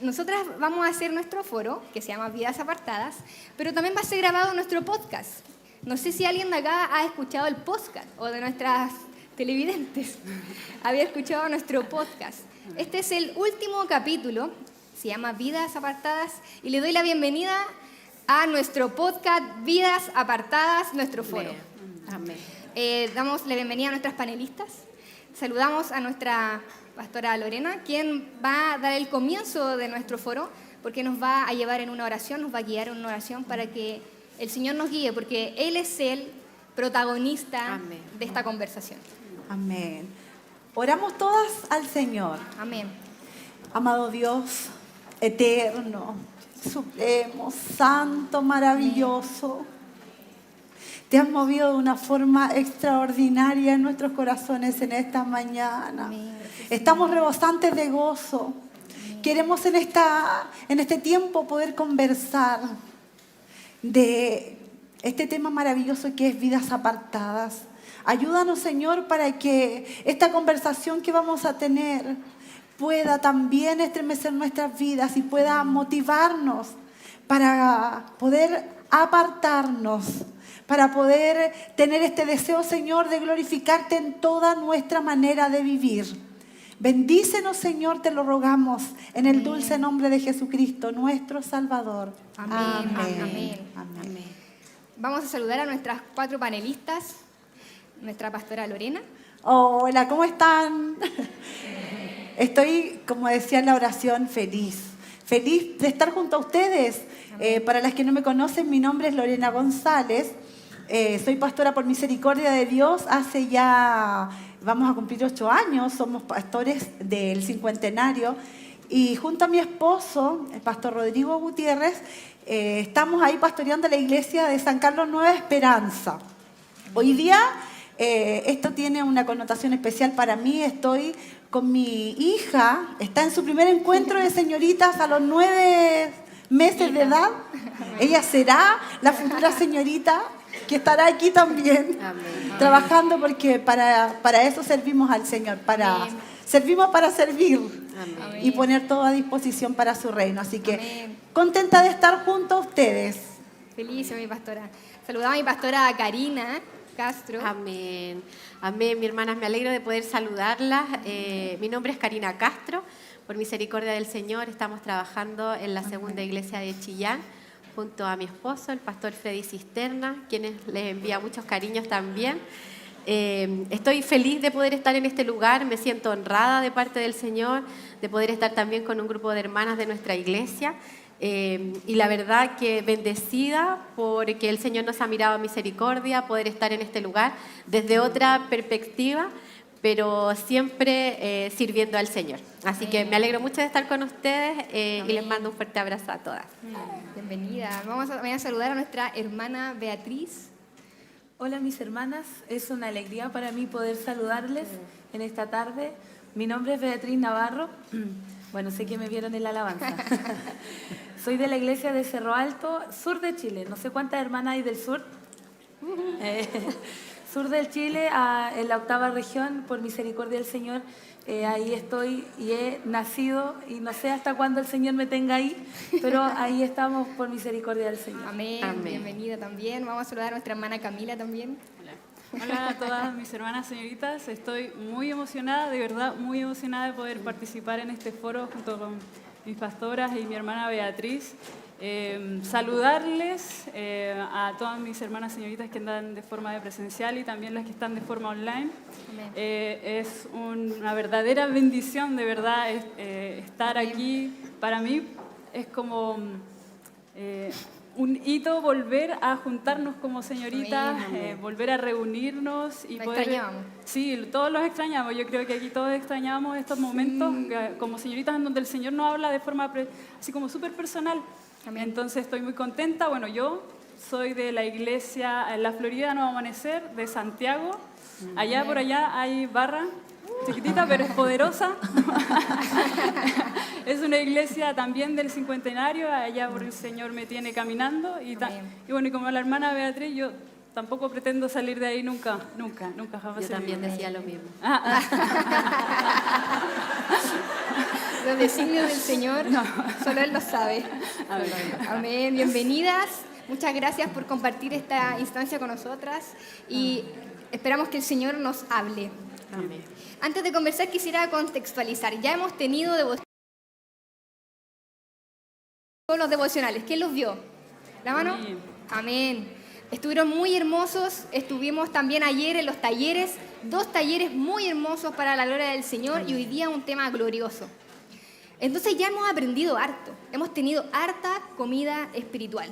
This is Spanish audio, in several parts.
Nosotras vamos a hacer nuestro foro, que se llama Vidas Apartadas, pero también va a ser grabado nuestro podcast. No sé si alguien de acá ha escuchado el podcast, o de nuestras televidentes había escuchado nuestro podcast. Este es el último capítulo, se llama Vidas Apartadas, y le doy la bienvenida a nuestro podcast Vidas Apartadas, nuestro foro. Amén. Damos la bienvenida a nuestras panelistas. Saludamos a nuestra pastora Lorena, quien va a dar el comienzo de nuestro foro, porque nos va a llevar en una oración, nos va a guiar en una oración para que el Señor nos guíe, porque Él es el protagonista de esta conversación. Amén. Oramos todas al Señor. Amén. Amado Dios, eterno, supremo, santo, maravilloso. Te has movido de una forma extraordinaria en nuestros corazones en esta mañana. Amén. Estamos rebosantes de gozo. Amén. Queremos en este tiempo poder conversar de este tema maravilloso que es vidas apartadas. Ayúdanos, Señor, para que esta conversación que vamos a tener pueda también estremecer nuestras vidas y pueda motivarnos para poder apartarnos, para poder tener este deseo, Señor, de glorificarte en toda nuestra manera de vivir. Bendícenos, Señor, te lo rogamos, en el dulce nombre de Jesucristo, nuestro Salvador. Amén. Amén. Amén. Amén. Vamos a saludar a nuestras 4 panelistas, nuestra pastora Lorena. Hola, ¿cómo están? Estoy, como decía en la oración, feliz de estar junto a ustedes. Para las que no me conocen, mi nombre es Lorena González. Soy pastora por misericordia de Dios. Hace ya, vamos a cumplir 8 años, somos pastores del cincuentenario. Y junto a mi esposo, el pastor Rodrigo Gutiérrez, estamos ahí pastoreando la iglesia de San Carlos Nueva Esperanza. Hoy día esto tiene una connotación especial para mí. Estoy con mi hija, está en su primer encuentro de señoritas a los 9 meses de edad. Ella será la futura señorita que estará aquí también. Amén. Trabajando, porque para eso servimos al Señor, servimos para servir. Amén. Y poner todo a disposición para su reino. Así que amén. Contenta de estar junto a ustedes. Feliz, mi pastora. Saludamos a mi pastora Karina Castro. Amén. Amén, mi hermanas, me alegro de poder saludarlas. Mi nombre es Karina Castro. Por misericordia del Señor estamos trabajando en la segunda iglesia de Chillán junto a mi esposo, el pastor Freddy Cisterna, quienes les envía muchos cariños también. Estoy feliz de poder estar en este lugar, me siento honrada de parte del Señor, de poder estar también con un grupo de hermanas de nuestra iglesia. Y la verdad que bendecida porque el Señor nos ha mirado a misericordia, poder estar en este lugar desde otra perspectiva, pero siempre sirviendo al Señor. Así que me alegro mucho de estar con ustedes y les mando un fuerte abrazo a todas. Bienvenida. Voy a saludar a nuestra hermana Beatriz. Hola mis hermanas, es una alegría para mí poder saludarles en esta tarde. Mi nombre es Beatriz Navarro. Bueno, sé que me vieron en la alabanza. Soy de la iglesia de Cerro Alto, sur de Chile. No sé cuántas hermanas hay del sur. Sur del Chile, en la 8ª región, por misericordia del Señor. Ahí estoy y he nacido y no sé hasta cuándo el Señor me tenga ahí, pero ahí estamos por misericordia del Señor. Amén. Amén. Bienvenida también. Vamos a saludar a nuestra hermana Camila también. Hola a todas mis hermanas señoritas, estoy muy emocionada, de verdad muy emocionada de poder participar en este foro junto con mis pastoras y mi hermana Beatriz. Saludarles a todas mis hermanas señoritas que andan de forma presencial y también las que están de forma online. Es una verdadera bendición, de verdad, estar aquí. Para mí es como un hito volver a juntarnos como señoritas, volver a reunirnos y poder... extrañábamos. Sí, todos los extrañamos. Yo creo que aquí todos extrañamos estos momentos como señoritas en donde el Señor nos habla de forma así como súper personal. Amén. Entonces estoy muy contenta. Bueno, yo soy de la iglesia en la Florida Nuevo Amanecer de Santiago. Allá por allá hay barra, chiquitita pero es poderosa. Es una iglesia también del cincuentenario, allá por el Señor me tiene caminando. Y bueno, y como la hermana Beatriz, yo tampoco pretendo salir de ahí nunca, jamás. Yo también decía lo mismo. designios del Señor, solo Él lo sabe. Amén. Bienvenidas. Muchas gracias por compartir esta instancia con nosotras y esperamos que el Señor nos hable. Amén. Antes de conversar quisiera contextualizar. Ya hemos tenido los devocionales. ¿Quién los vio? ¿La mano? Amén. Amén. Estuvieron muy hermosos. Estuvimos también ayer en los talleres. 2 talleres muy hermosos para la gloria del Señor y hoy día un tema glorioso. Entonces ya hemos aprendido harto. Hemos tenido harta comida espiritual.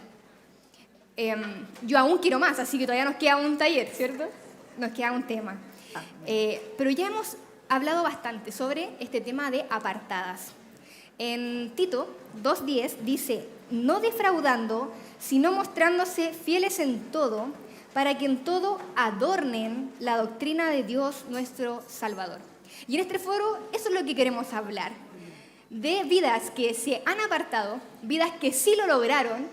Yo aún quiero más, así que todavía nos queda un taller, ¿cierto? Nos queda un tema. Pero ya hemos hablado bastante sobre este tema de apartadas. En Tito 2:10 dice, no defraudando, sino mostrándose fieles en todo, para que en todo adornen la doctrina de Dios nuestro Salvador. Y en este foro eso es lo que queremos hablar, de vidas que se han apartado, vidas que sí lo lograron.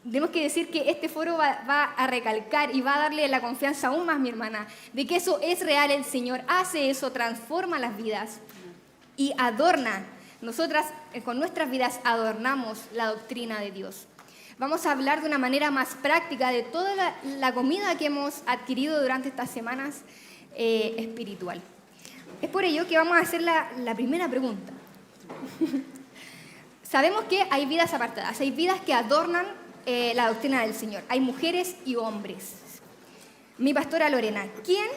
Tenemos que decir que este foro va a recalcar y va a darle la confianza aún más, mi hermana, de que eso es real, el Señor hace eso, transforma las vidas y adorna. Nosotras con nuestras vidas adornamos la doctrina de Dios. Vamos a hablar de una manera más práctica de toda la comida que hemos adquirido durante estas semanas espiritual. Es por ello que vamos a hacer la primera pregunta. Sabemos que hay vidas apartadas, hay vidas que adornan la doctrina del Señor. Hay mujeres y hombres. Mi pastora Lorena, ¿quién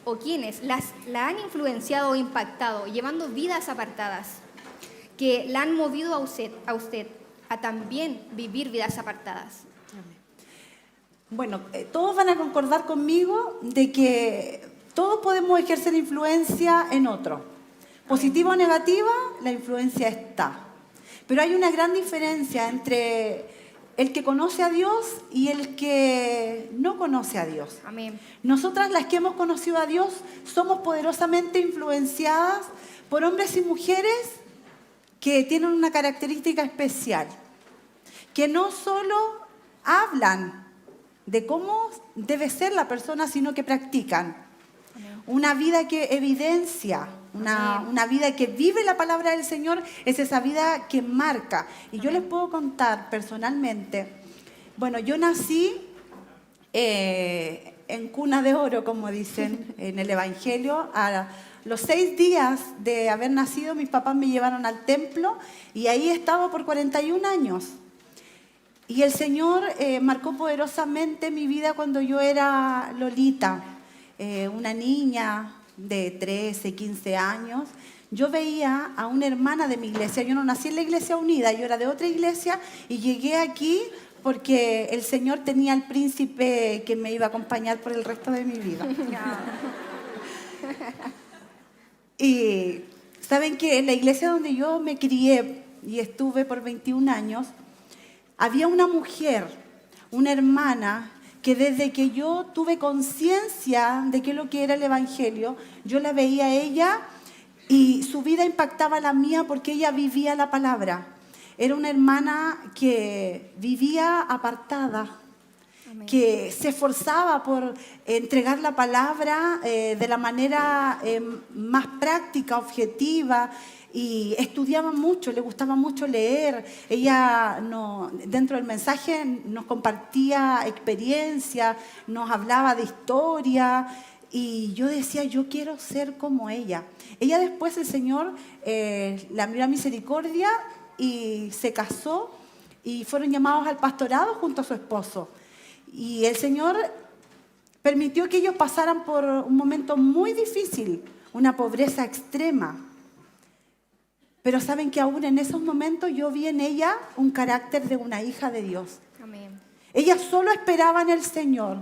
o quiénes la han influenciado o impactado llevando vidas apartadas que la han movido a usted a también vivir vidas apartadas? Bueno, todos van a concordar conmigo de que todos podemos ejercer influencia en otro. Positiva o negativa, la influencia está. Pero hay una gran diferencia entre el que conoce a Dios y el que no conoce a Dios. Amén. Nosotras, las que hemos conocido a Dios, somos poderosamente influenciadas por hombres y mujeres que tienen una característica especial, que no solo hablan de cómo debe ser la persona, sino que practican. Una vida que evidencia, una vida que vive la palabra del Señor, es esa vida que marca. Y yo les puedo contar personalmente, bueno, yo nací en cuna de oro, como dicen en el Evangelio. A los 6 días de haber nacido, mis papás me llevaron al templo y ahí estaba por 41 años. Y el Señor marcó poderosamente mi vida cuando yo era Lolita, una niña de 13, 15 años. Yo veía a una hermana de mi iglesia. Yo no nací en la Iglesia Unida, yo era de otra iglesia y llegué aquí porque el Señor tenía al príncipe que me iba a acompañar por el resto de mi vida. Y saben que en la iglesia donde yo me crié y estuve por 21 años, había una mujer, una hermana, que desde que yo tuve conciencia de qué es lo que era el Evangelio, yo la veía a ella y su vida impactaba la mía porque ella vivía la palabra. Era una hermana que vivía apartada, amén, que se esforzaba por entregar la palabra de la manera más práctica, objetiva, y estudiaba mucho, le gustaba mucho leer. Ella dentro del mensaje nos compartía experiencia, nos hablaba de historia, y yo decía, yo quiero ser como ella. Ella después, el Señor la miró a misericordia y se casó y fueron llamados al pastorado junto a su esposo. Y el Señor permitió que ellos pasaran por un momento muy difícil, una pobreza extrema. Pero saben que aún en esos momentos yo vi en ella un carácter de una hija de Dios. Amén. Ella solo esperaba en el Señor.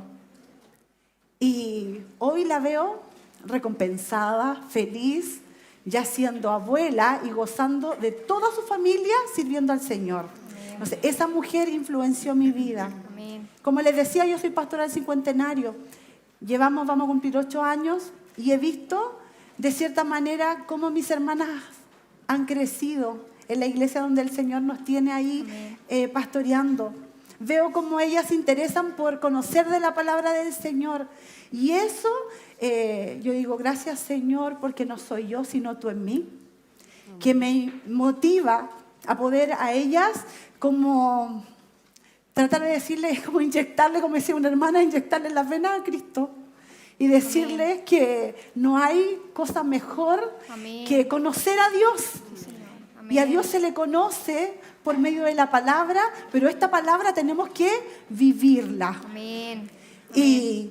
Y hoy la veo recompensada, feliz, ya siendo abuela y gozando de toda su familia sirviendo al Señor. Entonces, esa mujer influenció mi vida. Amén. Como les decía, yo soy pastora del cincuentenario. Vamos a cumplir 8 años y he visto de cierta manera cómo mis hermanas han crecido en la iglesia donde el Señor nos tiene ahí pastoreando. Veo cómo ellas se interesan por conocer de la palabra del Señor. Y eso, yo digo, gracias Señor, porque no soy yo, sino tú en mí. que me motiva a poder a ellas como tratar de decirles, como inyectarle, como decía una hermana, inyectarle en las venas a Cristo y decirles que no hay cosa mejor que conocer a Dios. Y a Dios se le conoce por medio de la palabra, pero esta palabra tenemos que vivirla. Amén. Y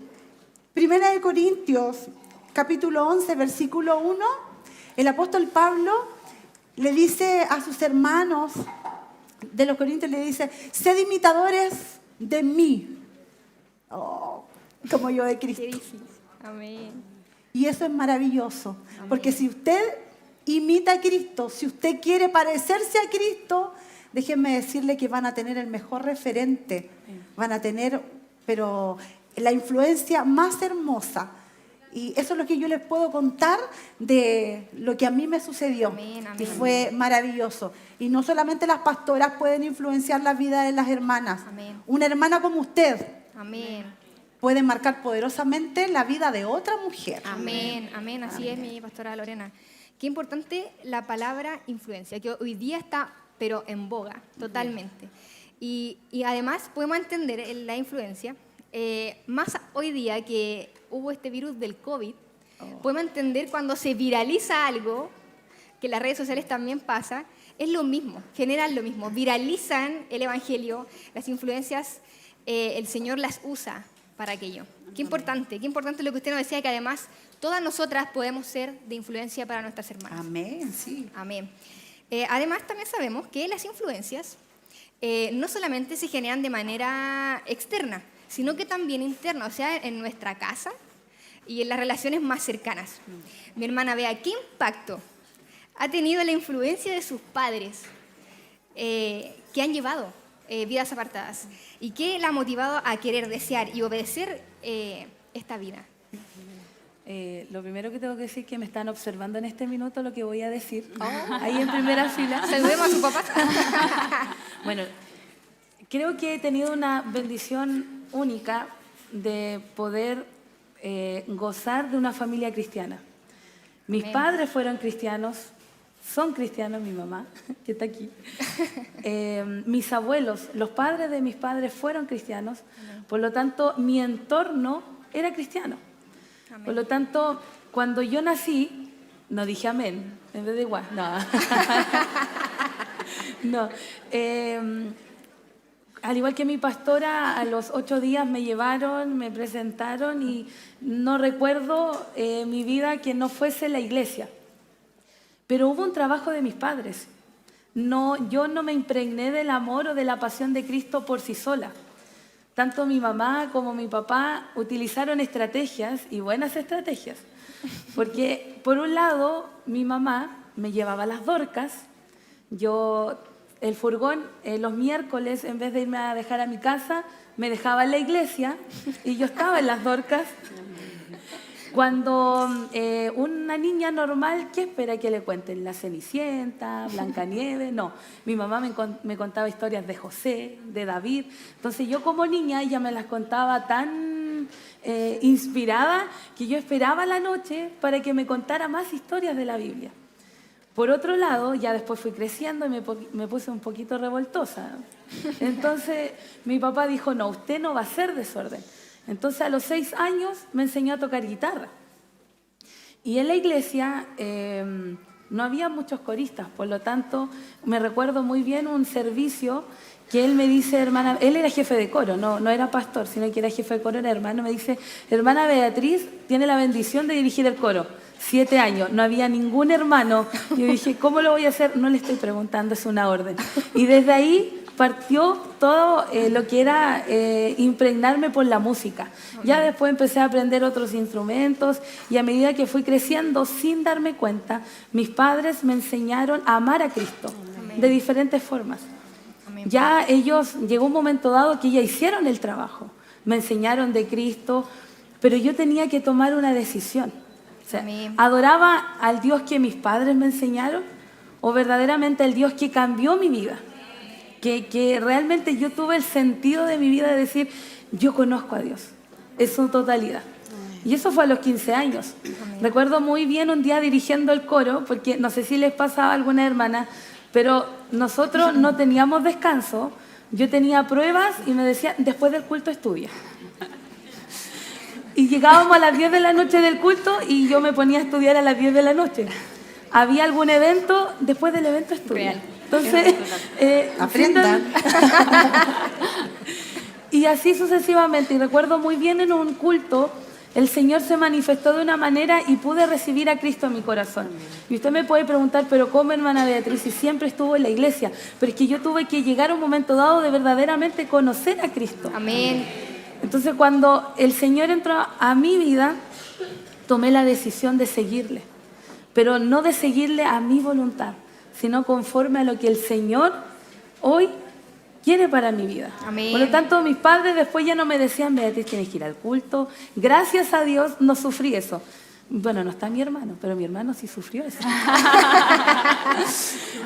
1 Corintios, capítulo 11, versículo 1, el apóstol Pablo le dice a sus hermanos de los Corintios, le dice, sed imitadores de mí, como yo de Cristo. Amén. Y eso es maravilloso, porque si usted imita a Cristo, si usted quiere parecerse a Cristo, déjenme decirle que van a tener el mejor referente, van a tener, pero la influencia más hermosa. Y eso es lo que yo les puedo contar de lo que a mí me sucedió. Amén, amén. Y fue maravilloso. Y no solamente las pastoras pueden influenciar la vida de las hermanas. Amén. Una hermana como usted Amén. puede marcar poderosamente la vida de otra mujer. Amén. Amén. Así es, mi pastora Lorena. Qué importante la palabra influencia, que hoy día está, pero en boga, totalmente. Y además podemos entender la influencia, más hoy día que hubo este virus del COVID, podemos entender cuando se viraliza algo, que en las redes sociales también pasa, es lo mismo, generan lo mismo, viralizan el evangelio, las influencias, el Señor las usa para aquello. Qué importante lo que usted nos decía, que además todas nosotras podemos ser de influencia para nuestras hermanas. Amén, sí. Amén. Además, también sabemos que las influencias no solamente se generan de manera externa, sino que también interna, o sea, en nuestra casa y en las relaciones más cercanas. Mi hermana Bea, ¿qué impacto ha tenido la influencia de sus padres que han llevado vidas apartadas? ¿Y qué la ha motivado a querer, desear y obedecer esta vida? Lo primero que tengo que decir es que me están observando en este minuto lo que voy a decir. Ahí en primera fila. Saludemos a su papá. Bueno, creo que he tenido una bendición única de poder gozar de una familia cristiana. Mis padres fueron cristianos, son cristianos, mi mamá, que está aquí. Mis abuelos, los padres de mis padres fueron cristianos, por lo tanto, mi entorno era cristiano. Amén. Por lo tanto, cuando yo nací, no dije amén, en vez de igual, no. No. Al igual que mi pastora, a los 8 días me llevaron, me presentaron y no recuerdo mi vida que no fuese la iglesia. Pero hubo un trabajo de mis padres. Yo no me impregné del amor o de la pasión de Cristo por sí sola. Tanto mi mamá como mi papá utilizaron estrategias y buenas estrategias. Porque, por un lado, mi mamá me llevaba a las Dorcas. El furgón, los miércoles, en vez de irme a dejar a mi casa, me dejaba en la iglesia y yo estaba en las Dorcas. Cuando una niña normal, ¿qué espera que le cuenten? ¿La Cenicienta, Blancanieves? No, mi mamá me contaba historias de José, de David. Entonces yo como niña, ella me las contaba tan inspirada que yo esperaba la noche para que me contara más historias de la Biblia. Por otro lado, ya después fui creciendo y me puse un poquito revoltosa. Entonces mi papá dijo, no, usted no va a hacer desorden. Entonces a los 6 años me enseñó a tocar guitarra. Y en la iglesia no había muchos coristas, por lo tanto me recuerdo muy bien un servicio que él me dice, hermana, él era jefe de coro, no era pastor, sino que era jefe de coro, era hermano, me dice, hermana Beatriz tiene la bendición de dirigir el coro. 7 años, no había ningún hermano. Y yo dije, ¿cómo lo voy a hacer? No le estoy preguntando, es una orden. Y desde ahí partió todo lo que era impregnarme por la música. Ya después empecé a aprender otros instrumentos y a medida que fui creciendo, sin darme cuenta, mis padres me enseñaron a amar a Cristo de diferentes formas. Ya ellos, llegó un momento dado que ya hicieron el trabajo, me enseñaron de Cristo, pero yo tenía que tomar una decisión. O sea, ¿adoraba al Dios que mis padres me enseñaron o verdaderamente al Dios que cambió mi vida? Que realmente yo tuve el sentido de mi vida de decir, yo conozco a Dios, en su totalidad. Y eso fue a los 15 años. Recuerdo muy bien un día dirigiendo el coro, porque no sé si les pasaba a alguna hermana, pero nosotros no teníamos descanso. Yo tenía pruebas y me decían, después del culto estudia. Y llegábamos a las 10 de la noche del culto y yo me ponía a estudiar a las 10 de la noche. Había algún evento, después del evento estudia. Entonces, aprendan. Y así sucesivamente. Y recuerdo muy bien en un culto, el Señor se manifestó de una manera y pude recibir a Cristo en mi corazón. Y usted me puede preguntar, pero ¿cómo, hermana Beatriz? Si siempre estuvo en la iglesia. Pero es que yo tuve que llegar a un momento dado de verdaderamente conocer a Cristo. Amén. Entonces, cuando el Señor entró a mi vida, tomé la decisión de seguirle. Pero no de seguirle a mi voluntad, sino conforme a lo que el Señor hoy quiere para mi vida. Amén. Por lo tanto, mis padres después ya no me decían, Beatriz, tienes que ir al culto. Gracias a Dios no sufrí eso. Bueno, no está mi hermano, pero mi hermano sí sufrió eso.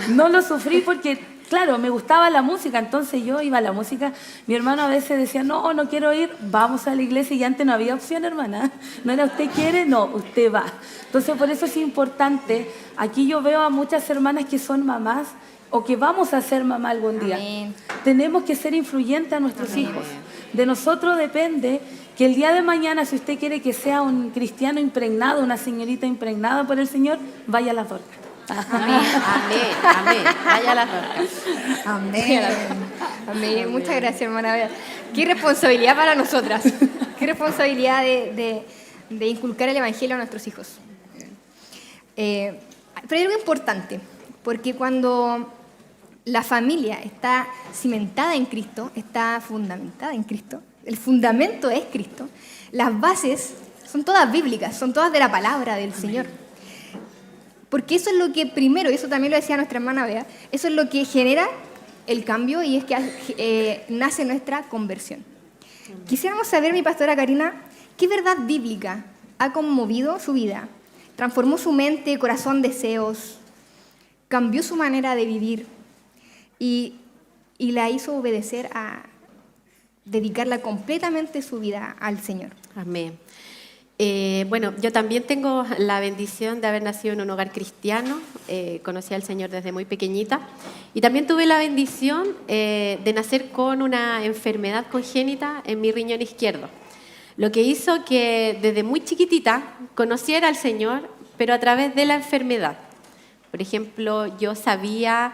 No lo sufrí porque, claro, me gustaba la música, entonces yo iba a la música. Mi hermano a veces decía, no, no quiero ir, vamos a la iglesia. Y antes no había opción, hermana. No era usted quiere, no, usted va. Entonces, por eso es importante. Aquí yo veo a muchas hermanas que son mamás o que vamos a ser mamá algún día. Amén. Tenemos que ser influyentes a nuestros hijos. De nosotros depende que el día de mañana, si usted quiere que sea un cristiano impregnado, una señorita impregnada por el Señor, vaya a las Dorcas. Amén, amén, amén. Vaya a las Dorcas. Amén. Amén. Muchas gracias, hermana Bea. Qué responsabilidad para nosotras. Qué responsabilidad de inculcar el Evangelio a nuestros hijos. Pero hay algo importante, porque cuando la familia está cimentada en Cristo, está fundamentada en Cristo, el fundamento es Cristo, las bases son todas bíblicas, son todas de la palabra del Señor. Porque eso es lo que primero, y eso también lo decía nuestra hermana Bea, eso es lo que genera el cambio y es que nace nuestra conversión. Quisiéramos saber, mi pastora Karina, ¿qué verdad bíblica ha conmovido su vida? Transformó su mente, corazón, deseos, cambió su manera de vivir y la hizo obedecer a dedicarla completamente su vida al Señor. Amén. Bueno, yo también tengo la bendición de haber nacido en un hogar cristiano. Conocí al Señor desde muy pequeñita. Y también tuve la bendición de nacer con una enfermedad congénita en mi riñón izquierdo. Lo que hizo que desde muy chiquitita conociera al Señor, pero a través de la enfermedad. Por ejemplo, yo sabía,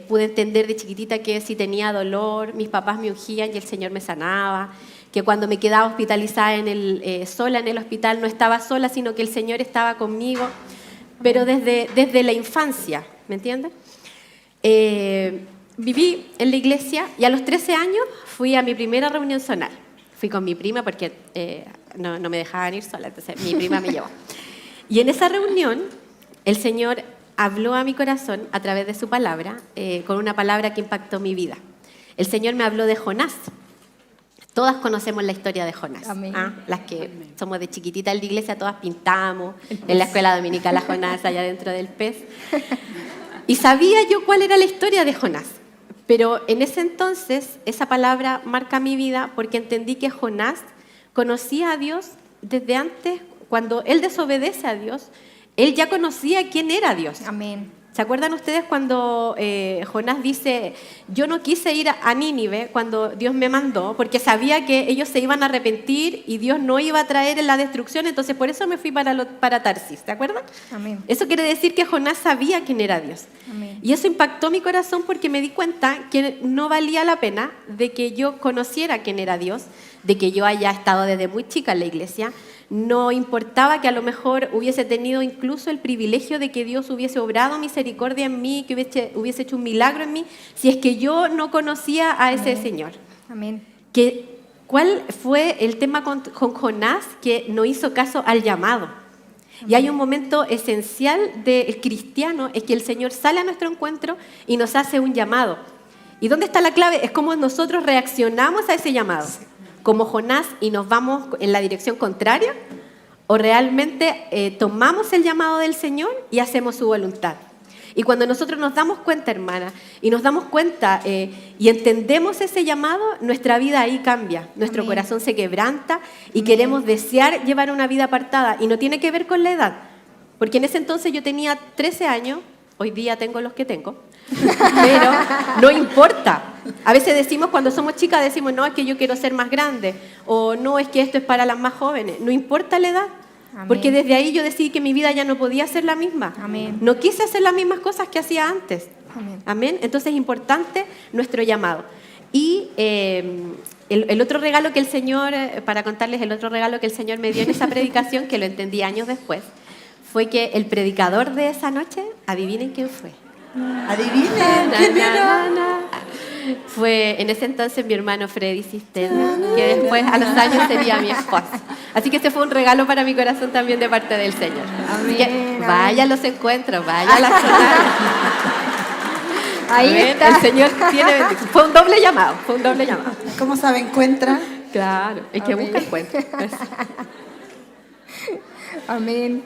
pude entender de chiquitita que si tenía dolor, mis papás me ungían y el Señor me sanaba. Que cuando me quedaba hospitalizada sola en el hospital, no estaba sola, sino que el Señor estaba conmigo. Pero desde la infancia, ¿me entiendes? Viví en la iglesia y a los 13 años fui a mi primera reunión zonal. Fui con mi prima porque no me dejaban ir sola, entonces mi prima me llevó. Y en esa reunión, el Señor habló a mi corazón a través de su palabra, con una palabra que impactó mi vida. El Señor me habló de Jonás. Todas conocemos la historia de Jonás. Las que somos de chiquitita en la iglesia, todas pintamos en la escuela dominical a Jonás allá dentro del pez. Y sabía yo cuál era la historia de Jonás. Pero en ese entonces, esa palabra marca mi vida porque entendí que Jonás conocía a Dios desde antes. Cuando él desobedece a Dios, él ya conocía quién era Dios. Amén. ¿Se acuerdan ustedes cuando Jonás dice, yo no quise ir a Nínive cuando Dios me mandó, porque sabía que ellos se iban a arrepentir y Dios no iba a traer la destrucción, entonces por eso me fui para Tarsis, ¿se acuerdan? Amén. Eso quiere decir que Jonás sabía quién era Dios. Amén. Y eso impactó mi corazón porque me di cuenta que no valía la pena de que yo conociera quién era Dios, de que yo haya estado desde muy chica en la iglesia. No importaba que a lo mejor hubiese tenido incluso el privilegio de que Dios hubiese obrado misericordia en mí, que hubiese hecho un milagro en mí, si es que yo no conocía a ese Señor. Amén. ¿Cuál fue el tema con Jonás que no hizo caso al llamado? Y hay un momento esencial del cristiano, es que el Señor sale a nuestro encuentro y nos hace un llamado. ¿Y dónde está la clave? Es cómo nosotros reaccionamos a ese llamado. Como Jonás y nos vamos en la dirección contraria, o realmente tomamos el llamado del Señor y hacemos su voluntad. Y cuando nosotros nos damos cuenta, hermana, y nos damos cuenta y entendemos ese llamado, nuestra vida ahí cambia. Nuestro corazón se quebranta y queremos desear llevar una vida apartada. Y no tiene que ver con la edad. Porque en ese entonces yo tenía 13 años, hoy día tengo los que tengo, pero no importa. A veces decimos, cuando somos chicas, decimos, no, es que yo quiero ser más grande, o no, es que esto es para las más jóvenes. No importa la edad, porque desde ahí yo decidí que mi vida ya no podía ser la misma. Amén. No quise hacer las mismas cosas que hacía antes. Amén. Amén. Entonces es importante nuestro llamado. Y el otro regalo que el Señor, para contarles el otro regalo que el Señor me dio en esa predicación, que lo entendí años después, fue que el predicador de esa noche, adivinen quién fue. Adivinen, ¿quién era? Fue en ese entonces mi hermano Freddy Cisterna, que después a los años sería mi esposo. Así que ese fue un regalo para mi corazón también de parte del Señor. Amén, Que amén. vaya a los encuentros, vaya a las jornadas. Ahí Amén. está. El Señor tiene bendición. Fue un doble llamado, fue un doble llamado. ¿Cómo sabe? Encuentra. Claro, el que Amén. busca encuentra. Amén.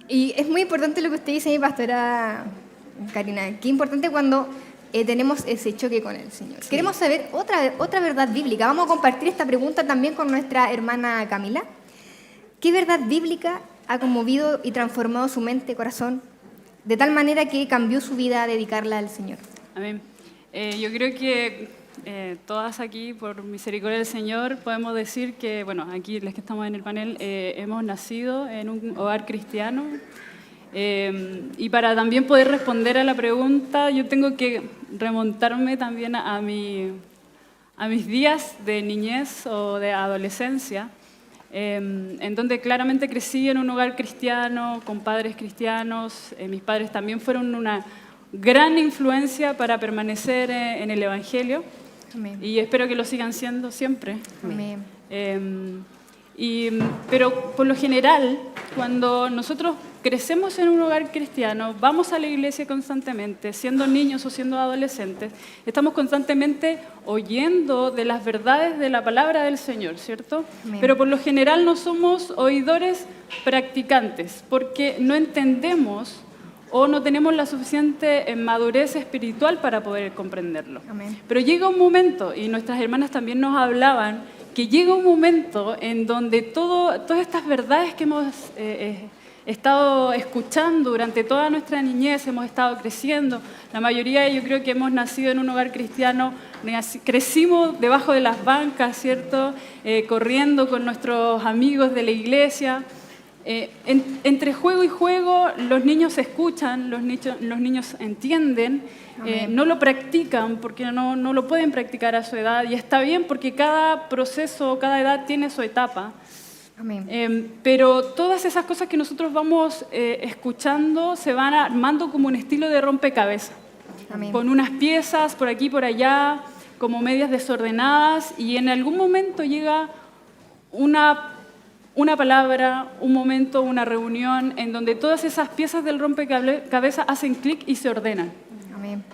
Y es muy importante lo que usted dice, mi pastora Karina. Qué importante cuando tenemos ese choque con el Señor. Queremos saber otra verdad bíblica. Vamos a compartir esta pregunta también con nuestra hermana Camila. ¿Qué verdad bíblica ha conmovido y transformado su mente, corazón, de tal manera que cambió su vida a dedicarla al Señor? Amén. Yo creo que todas aquí, por misericordia del Señor, podemos decir que, bueno, aquí las que estamos en el panel, hemos nacido en un hogar cristiano. Y para también poder responder a la pregunta, yo tengo que remontarme también a mis días de niñez o de adolescencia, en donde claramente crecí en un hogar cristiano, con padres cristianos. Mis padres también fueron una gran influencia para permanecer en el Evangelio. Amén. Y espero que lo sigan siendo siempre. Amén. Pero por lo general, cuando nosotros crecemos en un hogar cristiano, vamos a la iglesia constantemente, siendo niños o siendo adolescentes, estamos constantemente oyendo de las verdades de la palabra del Señor, ¿cierto? Amén. Pero por lo general no somos oidores practicantes, porque no entendemos o no tenemos la suficiente madurez espiritual para poder comprenderlo. Amén. Pero llega un momento, y nuestras hermanas también nos hablaban, que llega un momento en donde todas estas verdades que hemos estado escuchando durante toda nuestra niñez, hemos estado creciendo, la mayoría yo creo que hemos nacido en un hogar cristiano, crecimos debajo de las bancas, ¿cierto? Corriendo con nuestros amigos de la iglesia. Entre juego y juego los niños escuchan, los niños entienden, no lo practican porque no lo pueden practicar a su edad, y está bien porque cada proceso, cada edad tiene su etapa. Amén. Pero todas esas cosas que nosotros vamos escuchando se van armando como un estilo de rompecabezas, Amén. con unas piezas por aquí y por allá, como medias desordenadas, y en algún momento llega una palabra, un momento, una reunión en donde todas esas piezas del rompecabezas hacen clic y se ordenan. Amén.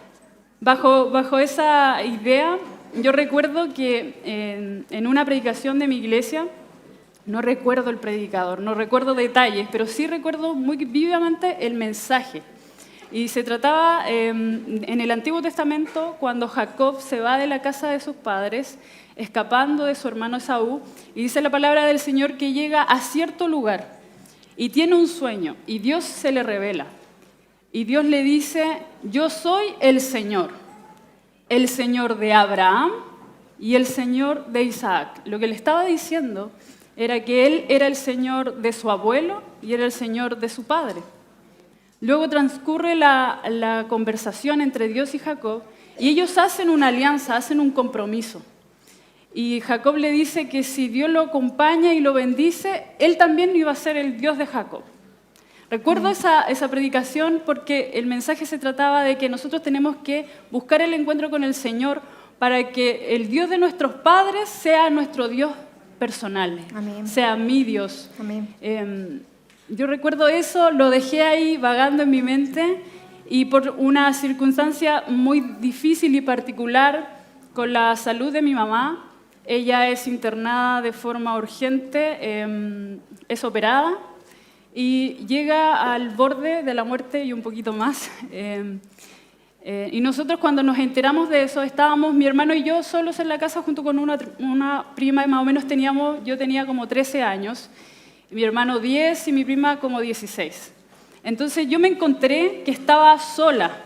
Bajo esa idea, yo recuerdo que en una predicación de mi iglesia, no recuerdo el predicador, no recuerdo detalles, pero sí recuerdo muy vivamente el mensaje. Y se trataba en el Antiguo Testamento, cuando Jacob se va de la casa de sus padres, escapando de su hermano Esaú, y dice la palabra del Señor que llega a cierto lugar y tiene un sueño, y Dios se le revela. Y Dios le dice, yo soy el Señor de Abraham y el Señor de Isaac. Lo que le estaba diciendo era que Él era el Señor de su abuelo y era el Señor de su padre. Luego transcurre la conversación entre Dios y Jacob, y ellos hacen una alianza, hacen un compromiso. Y Jacob le dice que si Dios lo acompaña y lo bendice, él también iba a ser el Dios de Jacob. Recuerdo esa predicación porque el mensaje se trataba de que nosotros tenemos que buscar el encuentro con el Señor para que el Dios de nuestros padres sea nuestro Dios personal, Amén. sea mi Dios. Amén. Yo recuerdo eso, lo dejé ahí vagando en mi mente, y por una circunstancia muy difícil y particular con la salud de mi mamá, ella es internada de forma urgente, es operada, y llega al borde de la muerte y un poquito más. Y nosotros cuando nos enteramos de eso, estábamos mi hermano y yo solos en la casa junto con una prima, y más o menos yo tenía como 13 años, mi hermano 10 y mi prima como 16. Entonces yo me encontré que estaba sola,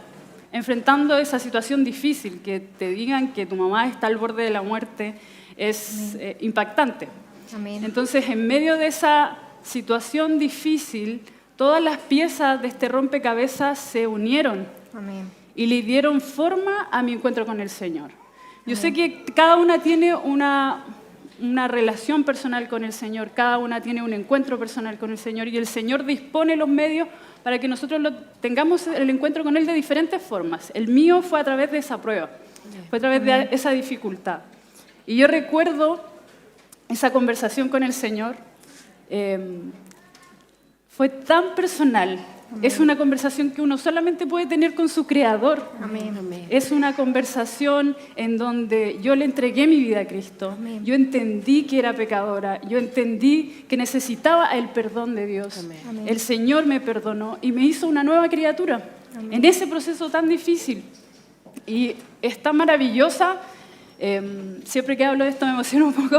enfrentando esa situación difícil, que te digan que tu mamá está al borde de la muerte, es impactante. Amén. Entonces, en medio de esa situación difícil, todas las piezas de este rompecabezas se unieron Amén. y le dieron forma a mi encuentro con el Señor. Yo sé que cada una tiene una relación personal con el Señor, cada una tiene un encuentro personal con el Señor, y el Señor dispone los medios para que nosotros tengamos el encuentro con Él de diferentes formas. El mío fue a través de esa prueba, fue a través de esa dificultad. Y yo recuerdo esa conversación con el Señor, fue tan personal. Amén. Es una conversación que uno solamente puede tener con su Creador. Amén. Es una conversación en donde yo le entregué mi vida a Cristo. Amén. Yo entendí que era pecadora. Yo entendí que necesitaba el perdón de Dios. Amén. El Señor me perdonó y me hizo una nueva criatura. Amén. En ese proceso tan difícil. Y es tan maravillosa. Siempre que hablo de esto me emociono un poco.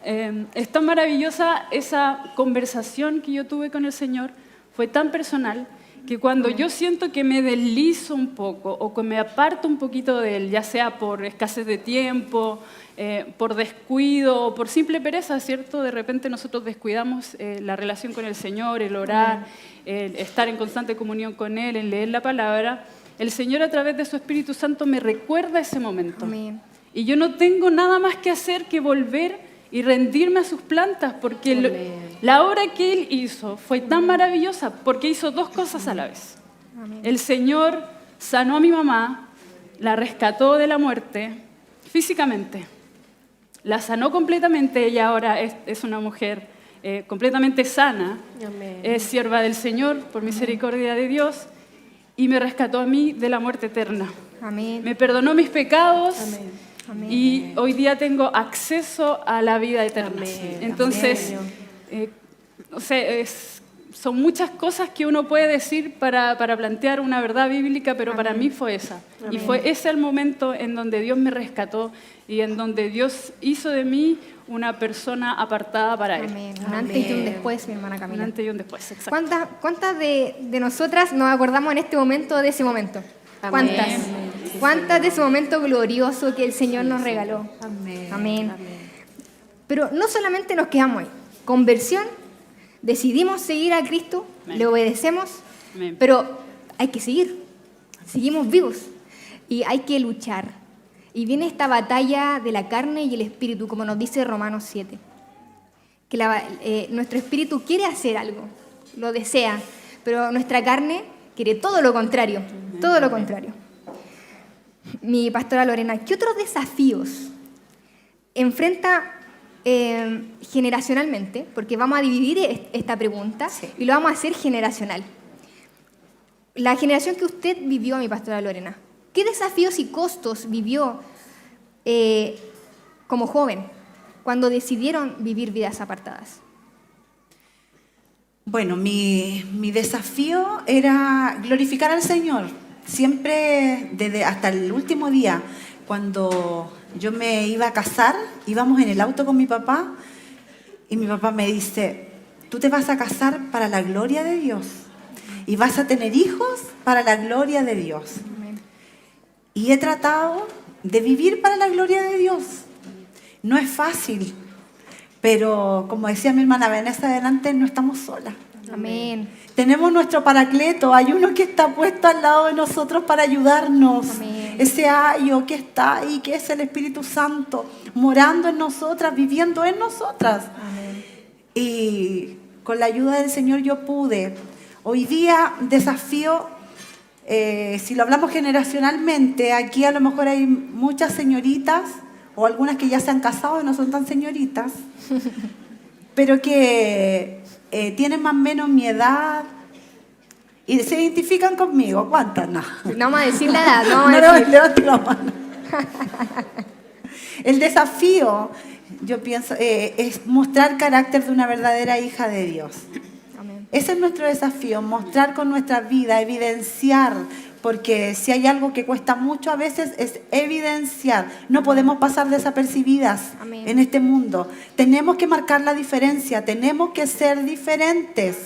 Es tan maravillosa esa conversación que yo tuve con el Señor. Fue tan personal que cuando yo siento que me deslizo un poco o que me aparto un poquito de Él, ya sea por escasez de tiempo, por descuido o por simple pereza, ¿cierto? De repente nosotros descuidamos la relación con el Señor, el orar, el estar en constante comunión con Él, el leer la palabra. El Señor a través de su Espíritu Santo me recuerda ese momento. Amén. Y yo no tengo nada más que hacer que volver y rendirme a sus plantas, porque la obra que Él hizo fue tan maravillosa, porque hizo dos cosas a la vez. Amén. El Señor sanó a mi mamá, la rescató de la muerte físicamente, la sanó completamente, ella ahora es una mujer completamente sana, Amén. es sierva del Señor por misericordia de Dios, y me rescató a mí de la muerte eterna. Amén. Me perdonó mis pecados. Amén. Amén. Y hoy día tengo acceso a la vida eterna. Amén. Entonces, no sé, son muchas cosas que uno puede decir para plantear una verdad bíblica, pero para mí fue esa. Amén. Y fue ese el momento en donde Dios me rescató y en donde Dios hizo de mí una persona apartada para Él. Amén. Un antes y un después, mi hermana Un Camila. antes y un después, exacto. ¿Cuántas de nosotras nos acordamos en este momento de ese momento? Amén. ¿Cuántas? Amén. Sí, ¿Cuántas de ese momento glorioso que el Señor nos regaló? Amén. Amén. Pero no solamente nos quedamos ahí. Conversión, decidimos seguir a Cristo, Amén. le obedecemos, Amén. pero hay que seguir. Seguimos vivos y hay que luchar. Y viene esta batalla de la carne y el espíritu, como nos dice Romanos 7. Que nuestro espíritu quiere hacer algo, lo desea, pero nuestra carne quiere todo lo contrario, todo lo contrario. Mi pastora Lorena, ¿qué otros desafíos enfrenta generacionalmente? Porque vamos a dividir esta pregunta y lo vamos a hacer generacional. La generación que usted vivió, mi pastora Lorena, ¿qué desafíos y costos vivió como joven cuando decidieron vivir vidas apartadas? Bueno, mi desafío era glorificar al Señor. Siempre, hasta el último día, cuando yo me iba a casar, íbamos en el auto con mi papá y mi papá me dice, tú te vas a casar para la gloria de Dios y vas a tener hijos para la gloria de Dios. Amén. Y he tratado de vivir para la gloria de Dios. No es fácil, pero como decía mi hermana Vanessa adelante, no estamos solas. Amén. Tenemos nuestro paracleto, hay uno que está puesto al lado de nosotros para ayudarnos. Amén. Ese ayo que está ahí, que es el Espíritu Santo, morando en nosotras, viviendo en nosotras. Amén. Y con la ayuda del Señor yo pude. Hoy día desafío, si lo hablamos generacionalmente, aquí a lo mejor hay muchas señoritas, o algunas que ya se han casado y no son tan señoritas, pero que tienen más o menos mi edad y se identifican conmigo. ¿Cuántas? No. No vamos a decir la edad, no vamos a No, decir. levante la mano. El desafío, yo pienso, es mostrar carácter de una verdadera hija de Dios. Amén. Ese es nuestro desafío, mostrar con nuestra vida, evidenciar, porque si hay algo que cuesta mucho a veces es evidenciar. No podemos pasar desapercibidas Amén. en este mundo. Tenemos que marcar la diferencia, tenemos que ser diferentes.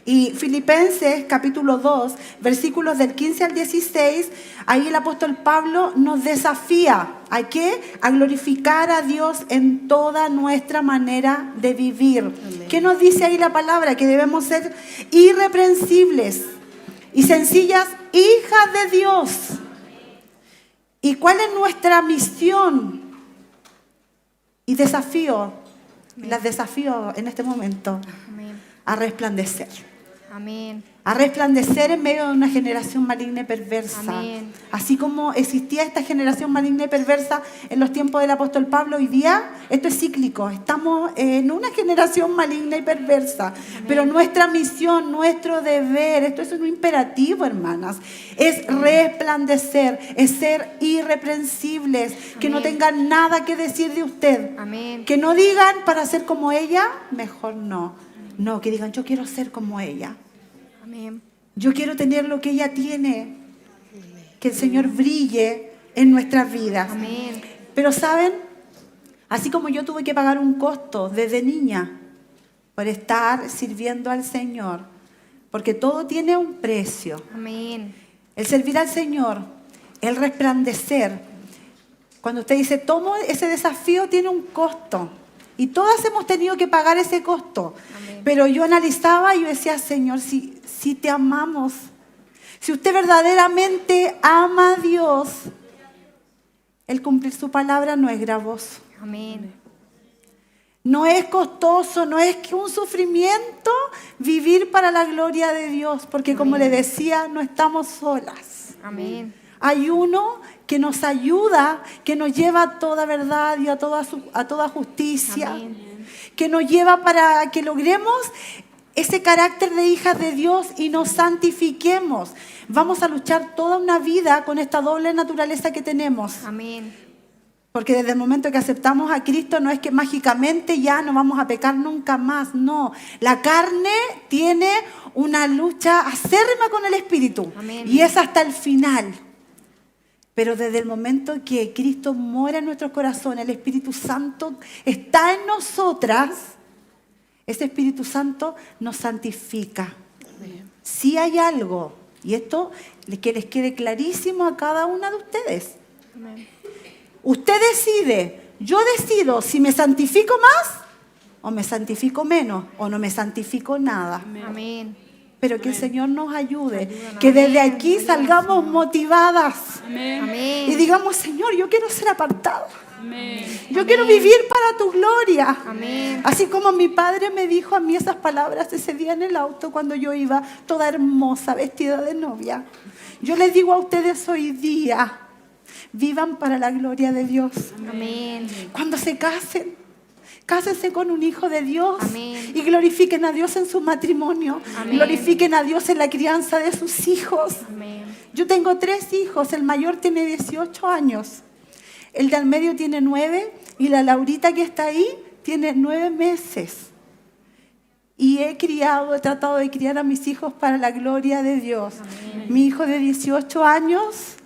Y Filipenses capítulo 2, versículos del 15 al 16, ahí el apóstol Pablo nos desafía. ¿A qué? A glorificar a Dios en toda nuestra manera de vivir. Amén. ¿Qué nos dice ahí la palabra? Que debemos ser irreprensibles y sencillas hijas de Dios. ¿Y cuál es nuestra misión y desafío? Las desafío en este momento. Amén. A resplandecer. Amén. A resplandecer en medio de una generación maligna y perversa. Amén. Así como existía esta generación maligna y perversa en los tiempos del apóstol Pablo, hoy día esto es cíclico. Estamos en una generación maligna y perversa. Amén. Pero nuestra misión, nuestro deber, esto es un imperativo, hermanas, es resplandecer, es ser irreprensibles, que no Amén. tengan nada que decir de usted. Amén. Que no digan para ser como ella, mejor no. No, que digan yo quiero ser como ella. Amén. Yo quiero tener lo que ella tiene. Que el Señor brille en nuestras vidas. Amén. Pero ¿saben? Así como yo tuve que pagar un costo desde niña por estar sirviendo al Señor, porque todo tiene un precio. Amén. El servir al Señor, el resplandecer. Cuando usted dice, tomo ese desafío, tiene un costo. Y todas hemos tenido que pagar ese costo. Amén. Pero yo analizaba y yo decía, Señor, si te amamos, si usted verdaderamente ama a Dios, el cumplir su palabra no es gravoso. Amén. No es costoso, no es que un sufrimiento vivir para la gloria de Dios. Porque como le decía, no estamos solas. Amén. Hay uno que nos ayuda, que nos lleva a toda verdad y a toda justicia. Amén. Que nos lleva para que logremos ese carácter de hijas de Dios y nos santifiquemos. Vamos a luchar toda una vida con esta doble naturaleza que tenemos. Amén. Porque desde el momento que aceptamos a Cristo no es que mágicamente ya no vamos a pecar nunca más, no. La carne tiene una lucha acérrima con el Espíritu. Amén. Y es hasta el final. Pero desde el momento que Cristo mora en nuestros corazones, el Espíritu Santo está en nosotras, ese Espíritu Santo nos santifica. Si hay algo, y esto que les quede clarísimo a cada una de ustedes. Amén. Usted decide, yo decido si me santifico más o me santifico menos o no me santifico nada. Amén. Pero que el Señor nos ayude, que desde aquí salgamos motivadas Amén. Amén. y digamos, Señor, yo quiero ser apartada. Amén. Yo quiero vivir para tu gloria. Amén. Así como mi padre me dijo a mí esas palabras ese día en el auto cuando yo iba toda hermosa, vestida de novia. Yo les digo a ustedes hoy día, vivan para la gloria de Dios. Amén. Cuando se casen, cásense con un hijo de Dios. Amén. Y glorifiquen a Dios en su matrimonio. Amén. Glorifiquen a Dios en la crianza de sus hijos. Amén. Yo tengo 3 hijos, el mayor tiene 18 años, el de al medio tiene 9 y la Laurita que está ahí tiene 9 meses. Y he tratado de criar a mis hijos para la gloria de Dios. Amén. Mi hijo de 18 años,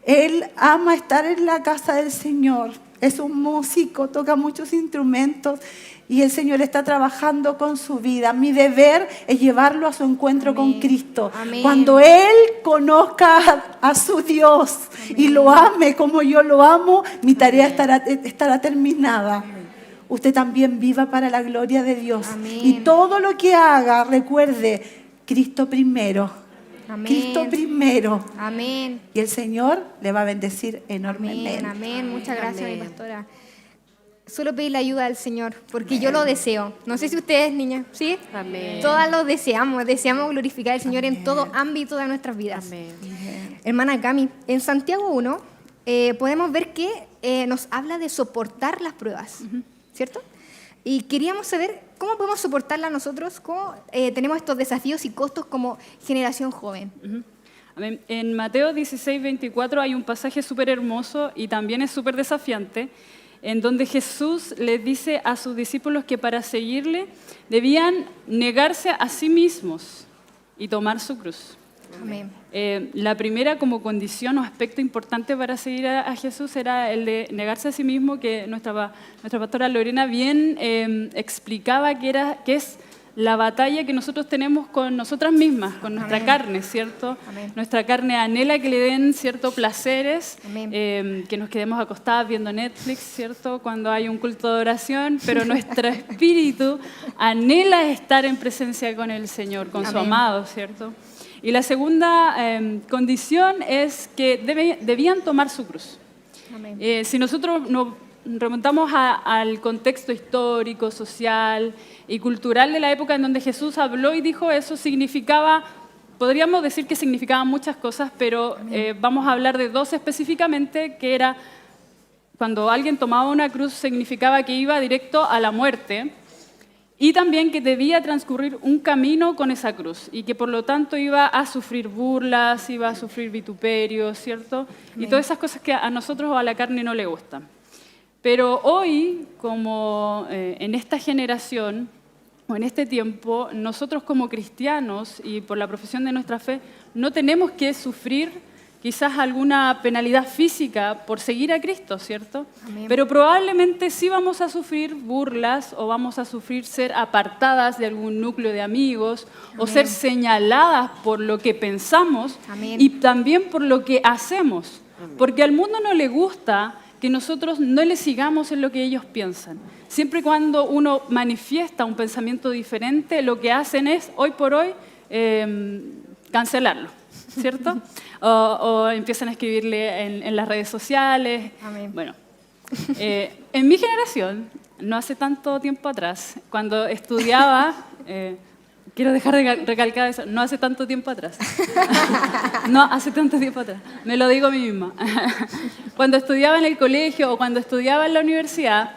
él ama estar en la casa del Señor. Es un músico, toca muchos instrumentos y el Señor está trabajando con su vida. Mi deber es llevarlo a su encuentro Amén. con Cristo. Amén. Cuando Él conozca a su Dios y lo ame como yo lo amo, mi tarea estará terminada. Usted también viva para la gloria de Dios. Amén. Y todo lo que haga, recuerde, Cristo primero. Amén. Cristo primero. Amén. Y el Señor le va a bendecir enormemente. Amén. Amén. Muchas gracias, Amén. mi pastora. Solo pedir la ayuda del Señor, porque yo lo deseo. No sé si ustedes, niñas, ¿sí? Amén. Todas lo deseamos. Deseamos glorificar al Señor en todo ámbito de nuestras vidas. Amén. Hermana Cami, en Santiago 1 podemos ver que nos habla de soportar las pruebas, ¿cierto? Y queríamos saber cómo podemos soportarlas nosotros, cómo tenemos estos desafíos y costos como generación joven. Amén. En Mateo 16, 24 hay un pasaje súper hermoso y también es súper desafiante, en donde Jesús les dice a sus discípulos que para seguirle debían negarse a sí mismos y tomar su cruz. Amén. La primera como condición o aspecto importante para seguir a Jesús era el de negarse a sí mismo, que nuestra pastora Lorena bien explicaba que es la batalla que nosotros tenemos con nosotras mismas, con nuestra Amén. carne, ¿cierto? Amén. Nuestra carne anhela que le den ciertos placeres, Amén. que nos quedemos acostadas viendo Netflix, ¿cierto? Cuando hay un culto de oración, pero nuestro espíritu anhela estar en presencia con el Señor, con su Amén. amado, ¿cierto? Y la segunda condición es que debían tomar su cruz. Amén. Si nosotros nos remontamos al contexto histórico, social y cultural de la época en donde Jesús habló y dijo eso, podríamos decir que significaban muchas cosas, pero vamos a hablar de dos específicamente, que era cuando alguien tomaba una cruz significaba que iba directo a la muerte, y también que debía transcurrir un camino con esa cruz y que por lo tanto iba a sufrir burlas, iba a sufrir vituperios, ¿cierto? Y todas esas cosas que a nosotros o a la carne no le gustan. Pero hoy, como en esta generación o en este tiempo, nosotros como cristianos y por la profesión de nuestra fe, no tenemos que sufrir quizás alguna penalidad física por seguir a Cristo, ¿cierto? Amén. Pero probablemente sí vamos a sufrir burlas o vamos a sufrir ser apartadas de algún núcleo de amigos o ser señaladas por lo que pensamos Amén. y también por lo que hacemos. Porque al mundo no le gusta que nosotros no le sigamos en lo que ellos piensan. Siempre y cuando uno manifiesta un pensamiento diferente, lo que hacen es, hoy por hoy, cancelarlo, ¿cierto? o empiezan a escribirle en las redes sociales. Amén. Bueno, en mi generación, no hace tanto tiempo atrás, cuando estudiaba, quiero dejar recalcado eso, no hace tanto tiempo atrás. No hace tanto tiempo atrás, me lo digo a mí misma. Cuando estudiaba en el colegio o cuando estudiaba en la universidad,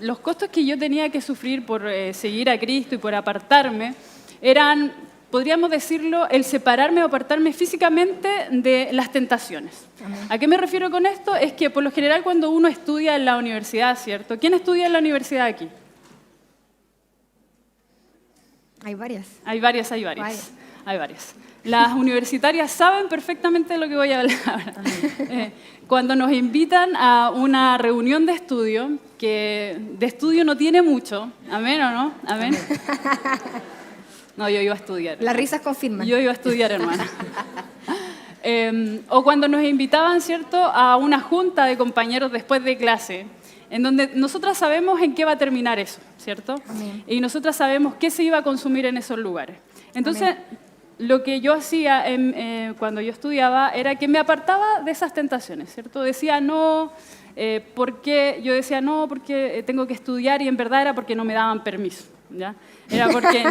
los costos que yo tenía que sufrir por seguir a Cristo y por apartarme eran, podríamos decirlo, el separarme o apartarme físicamente de las tentaciones. Amén. ¿A qué me refiero con esto? Es que por lo general cuando uno estudia en la universidad, ¿cierto? ¿Quién estudia en la universidad aquí? Hay varias. Hay varias. Las universitarias saben perfectamente de lo que voy a hablar ahora. Cuando nos invitan a una reunión de estudio, que de estudio no tiene mucho, ¿amén o no? ¿Amén? No, yo iba a estudiar. Las risas confirman. Yo iba a estudiar, hermana. O cuando nos invitaban, ¿cierto?, a una junta de compañeros después de clase, en donde nosotras sabemos en qué va a terminar eso, ¿cierto? Amén. Y nosotras sabemos qué se iba a consumir en esos lugares. Entonces, lo que yo hacía cuando yo estudiaba era que me apartaba de esas tentaciones, ¿cierto? Decía no, porque tengo que estudiar, y en verdad era porque no me daban permiso, ¿ya? Era porque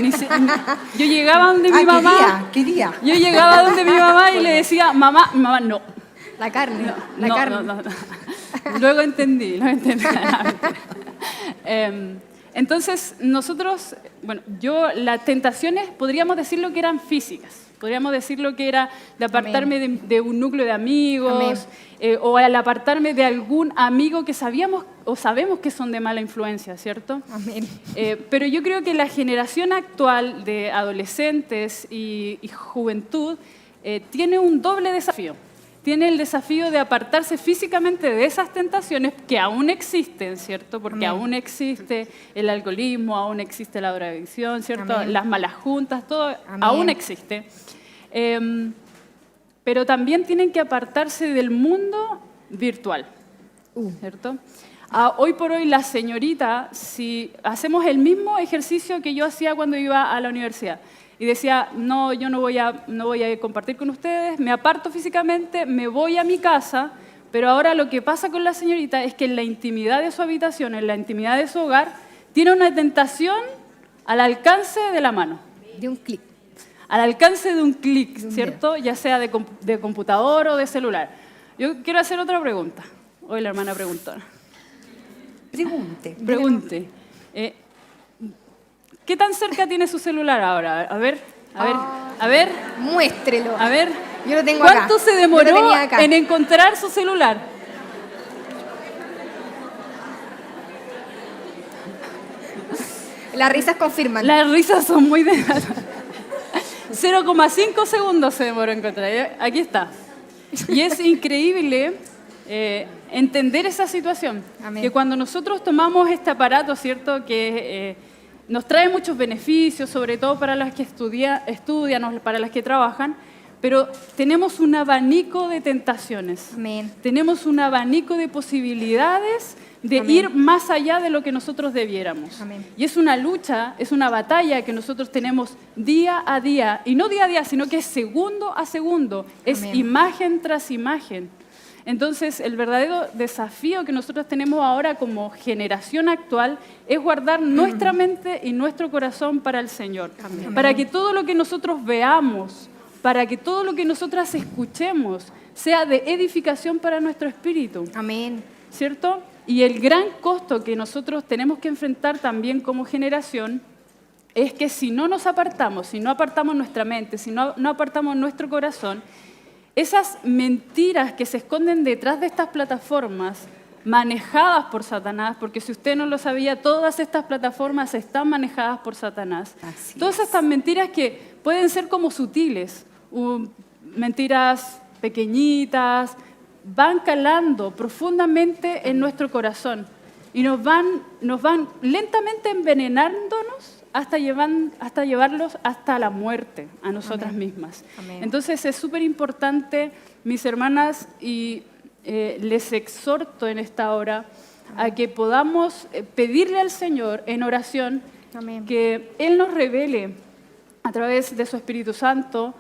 yo llegaba donde mi mamá. Quería. Yo llegaba donde mi mamá y le decía, mamá, no. La carne. No. Luego entendí. Entonces, nosotros, las tentaciones podríamos decirlo que eran físicas. Podríamos decirlo que era de apartarme de un núcleo de amigos, o al apartarme de algún amigo que sabemos que son de mala influencia, ¿cierto? Amén. Pero yo creo que la generación actual de adolescentes y juventud tiene un doble desafío. Tiene el desafío de apartarse físicamente de esas tentaciones que aún existen, ¿cierto? Porque aún existe el alcoholismo, aún existe la drogadicción, ¿cierto? Amén. Las malas juntas, todo Amén. aún existe. Pero también tienen que apartarse del mundo virtual, ¿cierto? Hoy por hoy, la señorita, si hacemos el mismo ejercicio que yo hacía cuando iba a la universidad, y decía, no, yo no voy a compartir con ustedes, me aparto físicamente, me voy a mi casa, pero ahora lo que pasa con la señorita es que en la intimidad de su habitación, en la intimidad de su hogar, tiene una tentación al alcance de la mano. De un clic. Al alcance de un clic, ¿cierto? Ya sea de computador o de celular. Yo quiero hacer otra pregunta. Hoy la hermana preguntó. Pregunte. ¿Qué tan cerca tiene su celular ahora? A ver. Muéstrelo. A ver. Yo lo tengo acá. ¿Cuánto se Yo lo demoró tenía acá. en encontrar su celular? Las risas confirman. Las risas son muy de... 0,5 segundos se demoró en encontrar. Aquí está. Y es increíble entender esa situación. Amén. Que cuando nosotros tomamos este aparato, ¿cierto? Que nos trae muchos beneficios, sobre todo para las que estudian o para las que trabajan, pero tenemos un abanico de tentaciones. Amén. Tenemos un abanico de posibilidades de ir más allá de lo que nosotros debiéramos. Amén. Y es una lucha, es una batalla que nosotros tenemos día a día, y no día a día, sino que es segundo a segundo, es Amén. imagen tras imagen. Entonces, el verdadero desafío que nosotros tenemos ahora como generación actual es guardar nuestra mente y nuestro corazón para el Señor. Amén. Para que todo lo que nosotros veamos, para que todo lo que nosotras escuchemos sea de edificación para nuestro espíritu. Amén. ¿Cierto? Y el gran costo que nosotros tenemos que enfrentar también como generación es que si no nos apartamos, si no apartamos nuestra mente, si no apartamos nuestro corazón, esas mentiras que se esconden detrás de estas plataformas manejadas por Satanás, porque si usted no lo sabía, todas estas plataformas están manejadas por Satanás. Así Todas estas mentiras que pueden ser como sutiles, mentiras pequeñitas, van calando profundamente en nuestro corazón y nos van lentamente envenenándonos hasta llevarlos hasta la muerte a nosotras mismas. Amén. Entonces es súper importante, mis hermanas, y les exhorto en esta hora a que podamos pedirle al Señor en oración Amén. que Él nos revele a través de su Espíritu Santo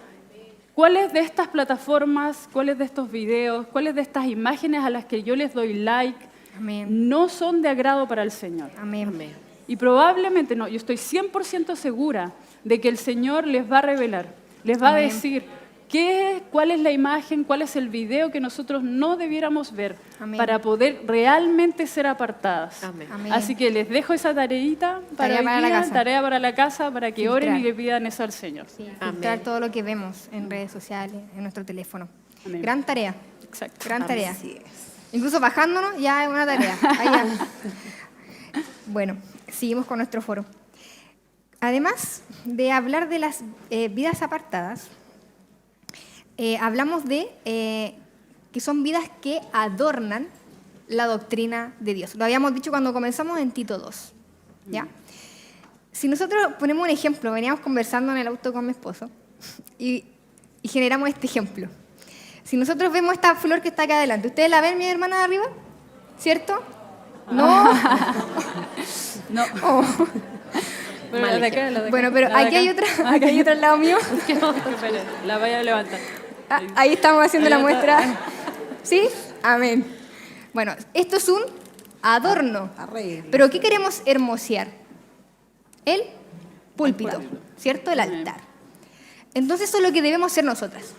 cuáles de estas plataformas, cuáles de estos videos, cuáles de estas imágenes a las que yo les doy like Amén. no son de agrado para el Señor. Amén. Y probablemente no, yo estoy 100% segura de que el Señor les va a revelar, les va a Amén. decir cuál es la imagen, cuál es el video que nosotros no debiéramos ver Amén. para poder realmente ser apartadas. Amén. Amén. Así que les dejo esa tareita Tarea hoy para la día, casa. tarea para la casa, para que Filtrar. oren y le pidan eso al Señor. Sí, Amén. filtrar todo lo que vemos en redes sociales, en nuestro teléfono. Amén. Gran tarea, Exacto. gran tarea. Así es. Incluso bajándonos ya es una tarea. Ahí ya. Bueno, seguimos con nuestro foro. Además de hablar de las vidas apartadas, hablamos de que son vidas que adornan la doctrina de Dios. Lo habíamos dicho cuando comenzamos en Tito 2. ¿Ya? Si nosotros ponemos un ejemplo, veníamos conversando en el auto con mi esposo y generamos este ejemplo. Si nosotros vemos esta flor que está acá adelante, ¿ustedes la ven, mi hermana de arriba? ¿Cierto? ¿No? No. Oh. Pero la de acá, la de acá. Bueno, pero La de aquí hay acá. otra, aquí hay otra al lado mío. Espere, la vaya a levantar. Ah, ahí estamos haciendo Ahí la está. muestra. ¿Sí? Amén. Bueno, esto es un adorno. Arreglo. Pero ¿qué queremos hermosear? El púlpito, ¿cierto? El Amén. altar. Entonces eso es lo que debemos hacer nosotras.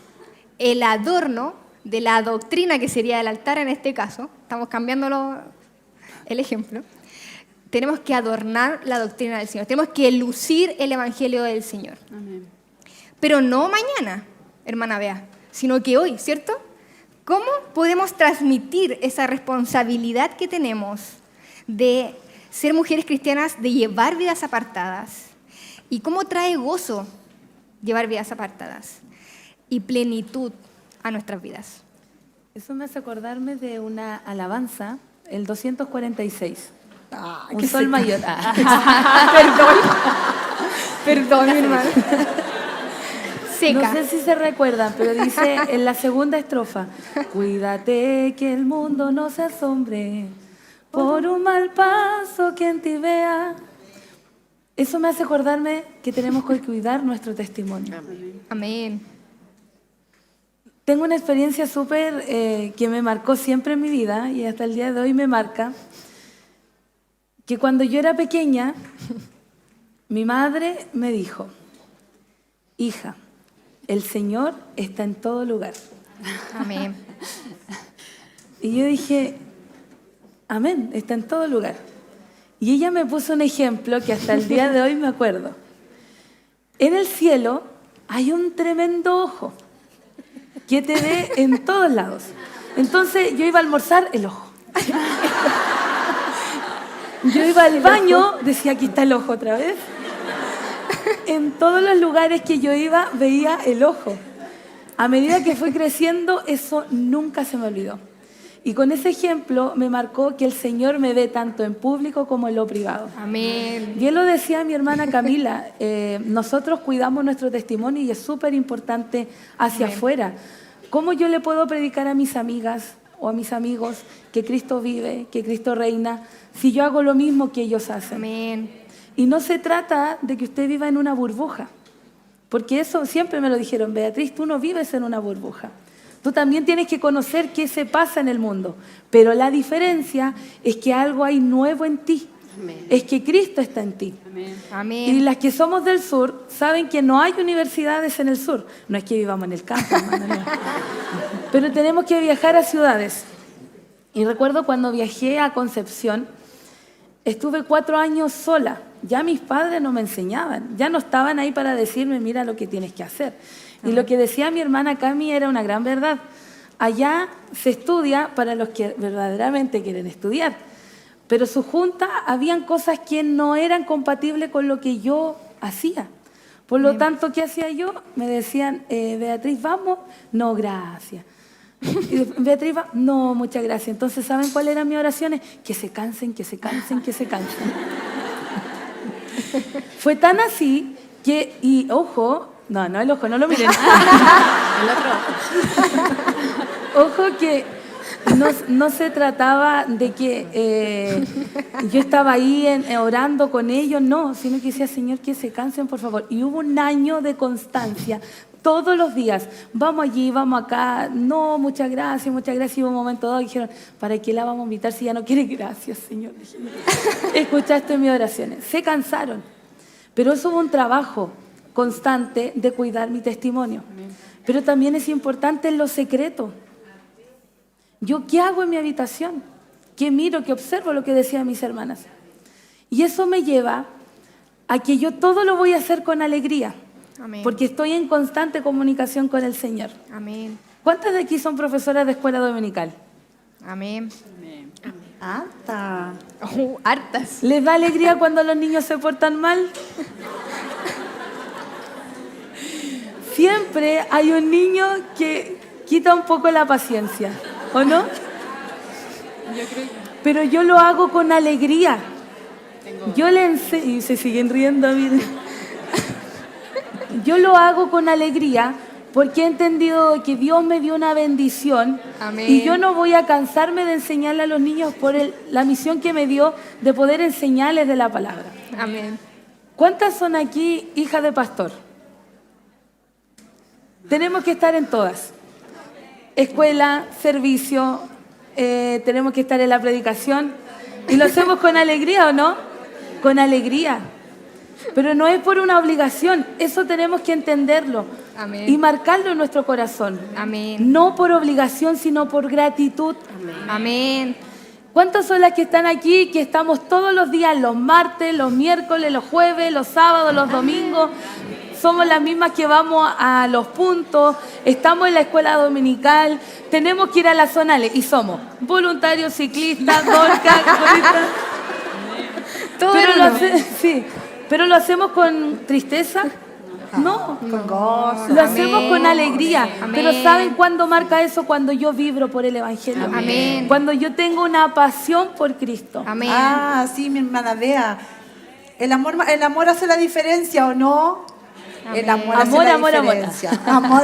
El adorno de la doctrina que sería el altar en este caso, estamos cambiándolo el ejemplo, tenemos que adornar la doctrina del Señor, tenemos que lucir el evangelio del Señor. Amén. Pero no mañana, hermana Bea, sino que hoy, ¿cierto? ¿Cómo podemos transmitir esa responsabilidad que tenemos de ser mujeres cristianas, de llevar vidas apartadas? ¿Y cómo trae gozo llevar vidas apartadas? Y plenitud a nuestras vidas. Eso me hace acordarme de una alabanza, el 246. Ah, Un que sol se- mayor. Perdón, mi hermano. Seca. No sé si se recuerdan, pero dice en la segunda estrofa: cuídate que el mundo no se asombre por un mal paso que en ti vea. Eso me hace acordarme que tenemos que cuidar nuestro testimonio. Amén. Tengo una experiencia súper que me marcó siempre en mi vida y hasta el día de hoy me marca, que cuando yo era pequeña, mi madre me dijo: hija, el Señor está en todo lugar. Amén. Y yo dije: amén, está en todo lugar. Y ella me puso un ejemplo que hasta el día de hoy me acuerdo. En el cielo hay un tremendo ojo que te ve en todos lados. Entonces yo iba a almorzar el ojo. Yo iba al baño, decía, aquí está el ojo otra vez. En todos los lugares que yo iba, veía el ojo. A medida que fui creciendo, eso nunca se me olvidó. Y con ese ejemplo me marcó que el Señor me ve tanto en público como en lo privado. Amén. Bien lo decía mi hermana Camila, nosotros cuidamos nuestro testimonio y es súper importante hacia afuera. ¿Cómo yo le puedo predicar a mis amigas o a mis amigos que Cristo vive, que Cristo reina, si yo hago lo mismo que ellos hacen? Amén. Y no se trata de que usted viva en una burbuja, porque eso siempre me lo dijeron, Beatriz, tú no vives en una burbuja. Tú también tienes que conocer qué se pasa en el mundo, pero la diferencia es que algo hay nuevo en ti. Amén. Es que Cristo está en ti. Amén. Amén. Y las que somos del sur saben que no hay universidades en el sur. No es que vivamos en el campo, hermano, no. Pero tenemos que viajar a ciudades. Y recuerdo cuando viajé a Concepción, estuve 4 años sola. Ya mis padres no me enseñaban, ya no estaban ahí para decirme, mira lo que tienes que hacer. Y lo que decía mi hermana Cami era una gran verdad. Allá se estudia para los que verdaderamente quieren estudiar. Pero su junta, habían cosas que no eran compatibles con lo que yo hacía. Por lo tanto, ¿qué hacía yo? Me decían, Beatriz, ¿vamos? No, gracias. Y Beatriz, va, no, muchas gracias. Entonces, ¿saben cuáles eran mis oraciones? Que se cansen, que se cansen, que se cansen. Fue tan así que, y ojo, no el ojo, no lo miren. El otro. Ojo que no se trataba de que yo estaba ahí orando con ellos, no, sino que decía, Señor, que se cansen, por favor. Y hubo un año de constancia, todos los días, vamos allí, vamos acá, no, muchas gracias, y hubo un momento dado, dijeron, ¿para qué la vamos a invitar si ya no quiere? Gracias, Señor. Escuchaste mis oraciones, se cansaron, pero eso hubo un trabajo constante de cuidar mi testimonio. Pero también es importante en lo secreto. ¿Yo qué hago en mi habitación? ¿Qué miro? ¿Qué observo? Lo que decían mis hermanas. Y eso me lleva a que yo todo lo voy a hacer con alegría. Amén. Porque estoy en constante comunicación con el Señor. Amén. ¿Cuántas de aquí son profesoras de escuela dominical? Amén. Amén. ¡Ata! Hartas. ¿Les da alegría cuando los niños se portan mal? Siempre hay un niño que quita un poco la paciencia, ¿o no? Pero yo lo hago con alegría. Yo le enseño, y se siguen riendo, miren. Yo lo hago con alegría porque he entendido que Dios me dio una bendición. Amén. Y yo no voy a cansarme de enseñarle a los niños por la misión que me dio de poder enseñarles de la palabra. Amén. ¿Cuántas son aquí hijas de pastor? Tenemos que estar en todas. Escuela, servicio, tenemos que estar en la predicación. ¿Y lo hacemos con alegría o no? Con alegría. Pero no es por una obligación, eso tenemos que entenderlo. Amén. Y marcarlo en nuestro corazón. Amén. No por obligación, sino por gratitud. Amén. ¿Cuántas son las que están aquí, que estamos todos los días, los martes, los miércoles, los jueves, los sábados, los domingos? Somos las mismas que vamos a los puntos, estamos en la escuela dominical, tenemos que ir a las zonales y somos voluntarios, ciclistas, dorcas, Todo pero lo hacemos con tristeza. No, Con gozo. lo hacemos con alegría. Amén. Pero ¿saben cuándo marca eso? Cuando yo vibro por el Evangelio. Amén. Cuando yo tengo una pasión por Cristo. Amén. Ah, sí, mi hermana, vea. El amor hace la diferencia, ¿o no? El amor hace la Amor, amor. diferencia. Amor.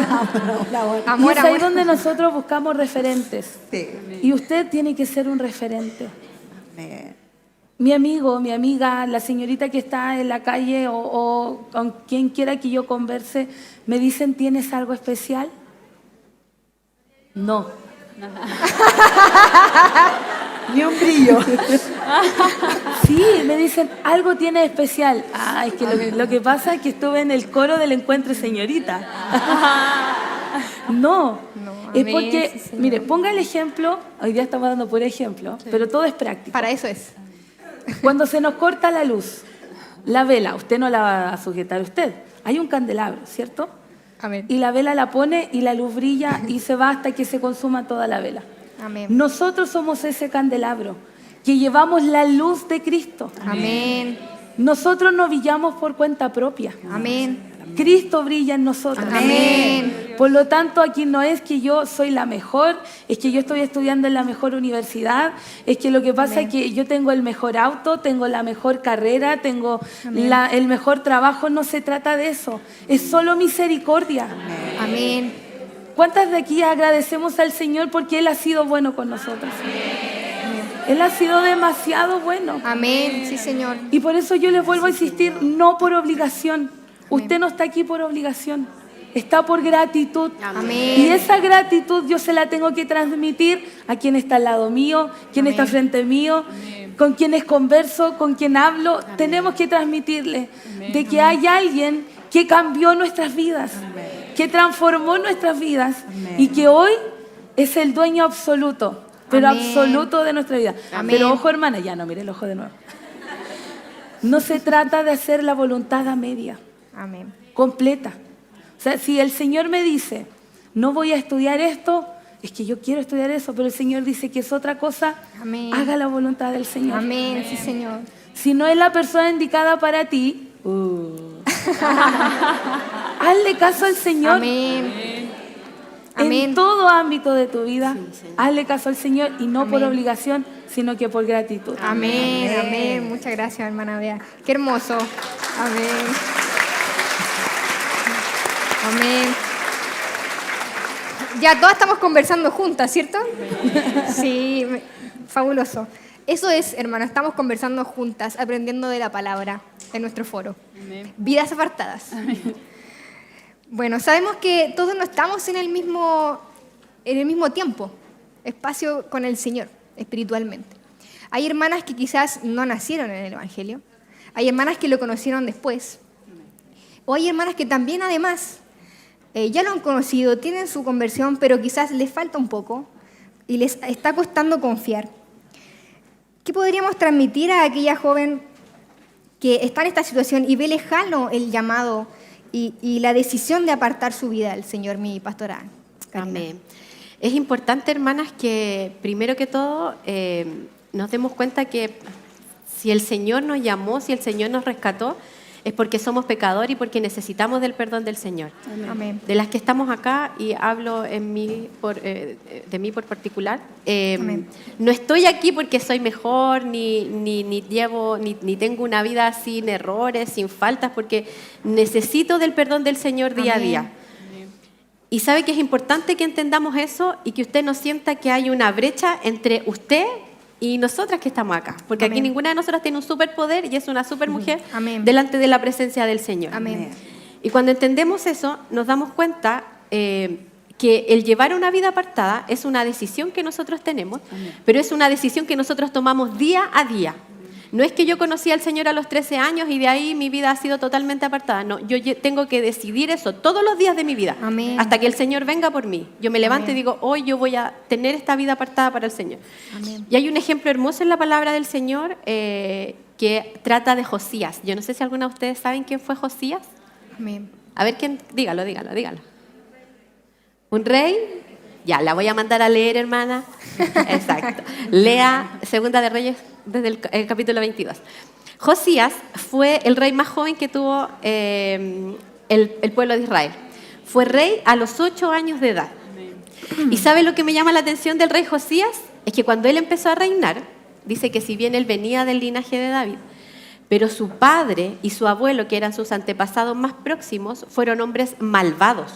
Amor, y es ahí amor. donde nosotros buscamos referentes. Sí. Y usted tiene que ser un referente. Amén. Mi amigo, mi amiga, la señorita que está en la calle o con quien quiera que yo converse, me dicen, ¿tienes algo especial? No. Ni un brillo. Sí, me dicen, algo tiene especial. Ah, es que lo que pasa es que estuve en el coro del encuentro señorita. No, es amén, porque, sí, Señor. mire, ponga el ejemplo, hoy día estamos dando por ejemplo, pero todo es práctico. Para eso es. Cuando se nos corta la luz, la vela, usted no la va a sujetar usted. Hay un candelabro, ¿cierto? Amén. Y la vela la pone y la luz brilla y se va hasta que se consuma toda la vela. Amén. Nosotros somos ese candelabro que llevamos la luz de Cristo. Amén. Nosotros no brillamos por cuenta propia. Amén. Cristo brilla en nosotros. Amén. Por lo tanto, aquí no es que yo soy la mejor, es que yo estoy estudiando en la mejor universidad, es que lo que pasa es que yo tengo el mejor auto, tengo la mejor carrera, tengo el mejor trabajo. No se trata de eso, es solo misericordia. Amén. ¿Cuántas de aquí agradecemos al Señor porque Él ha sido bueno con nosotros? Él ha sido demasiado bueno. Amén. Sí, Señor. Y por eso yo les vuelvo a insistir, no por obligación. Usted no está aquí por obligación, está por gratitud. Amén. Y esa gratitud yo se la tengo que transmitir a quien está al lado mío, quien está frente mío, con quienes converso, con quien hablo. Tenemos que transmitirle de que hay alguien que cambió nuestras vidas, que transformó nuestras vidas y que hoy es el dueño absoluto, pero absoluto de nuestra vida. Pero ojo, hermana, ya no, mire el ojo de nuevo. No se trata de hacer la voluntad a media. Amén. Completa. O sea, si el Señor me dice, no voy a estudiar esto, es que yo quiero estudiar eso, pero el Señor dice que es otra cosa, Amén. haga la voluntad del Señor. Amén. Sí, Señor. Si no es la persona indicada para ti, hazle caso al Señor. Amén. Amén. En todo ámbito de tu vida, hazle caso al Señor y no por obligación, sino que por gratitud. Amén. Amén. Muchas gracias, hermana Bea. Qué hermoso. Amén. Amén. Ya todas estamos conversando juntas, ¿cierto? Sí, fabuloso. Eso es, hermano, estamos conversando juntas, aprendiendo de la palabra en nuestro foro. Amén. Vidas apartadas. Bueno, sabemos que todos no estamos en el mismo tiempo, espacio con el Señor, espiritualmente. Hay hermanas que quizás no nacieron en el Evangelio, hay hermanas que lo conocieron después, o hay hermanas que también además ya lo han conocido, tienen su conversión, pero quizás les falta un poco y les está costando confiar. ¿Qué podríamos transmitir a aquella joven que está en esta situación y ve lejano el llamado y la decisión de apartar su vida al Señor, mi pastora Karina? Amén. Es importante, hermanas, que primero que todo nos demos cuenta que si el Señor nos llamó, si el Señor nos rescató, es porque somos pecadores y porque necesitamos del perdón del Señor. Amén. De las que estamos acá, y hablo de mí por particular, no estoy aquí porque soy mejor, ni tengo una vida sin errores, sin faltas, porque necesito del perdón del Señor día a día. Y sabe que es importante que entendamos eso y que usted no sienta que hay una brecha entre usted y nosotras que estamos acá, porque aquí ninguna de nosotras tiene un superpoder y es una supermujer delante de la presencia del Señor. Amén. Y cuando entendemos eso, nos damos cuenta que el llevar una vida apartada es una decisión que nosotros tenemos, pero es una decisión que nosotros tomamos día a día. No es que yo conocí al Señor a los 13 años y de ahí mi vida ha sido totalmente apartada. No, yo tengo que decidir eso todos los días de mi vida, hasta que el Señor venga por mí. Yo me levanto y digo, hoy yo voy a tener esta vida apartada para el Señor. Amén. Y hay un ejemplo hermoso en la palabra del Señor que trata de Josías. Yo no sé si alguna de ustedes saben quién fue Josías. Amén. A ver, dígalo. ¿Un rey? Ya, la voy a mandar a leer, hermana. Exacto. Lea Segunda de Reyes desde el capítulo 22. Josías fue el rey más joven que tuvo el pueblo de Israel. Fue rey a los 8 años de edad. ¿Y sabe lo que me llama la atención del rey Josías? Es que cuando él empezó a reinar, dice que si bien él venía del linaje de David, pero su padre y su abuelo, que eran sus antepasados más próximos, fueron hombres malvados.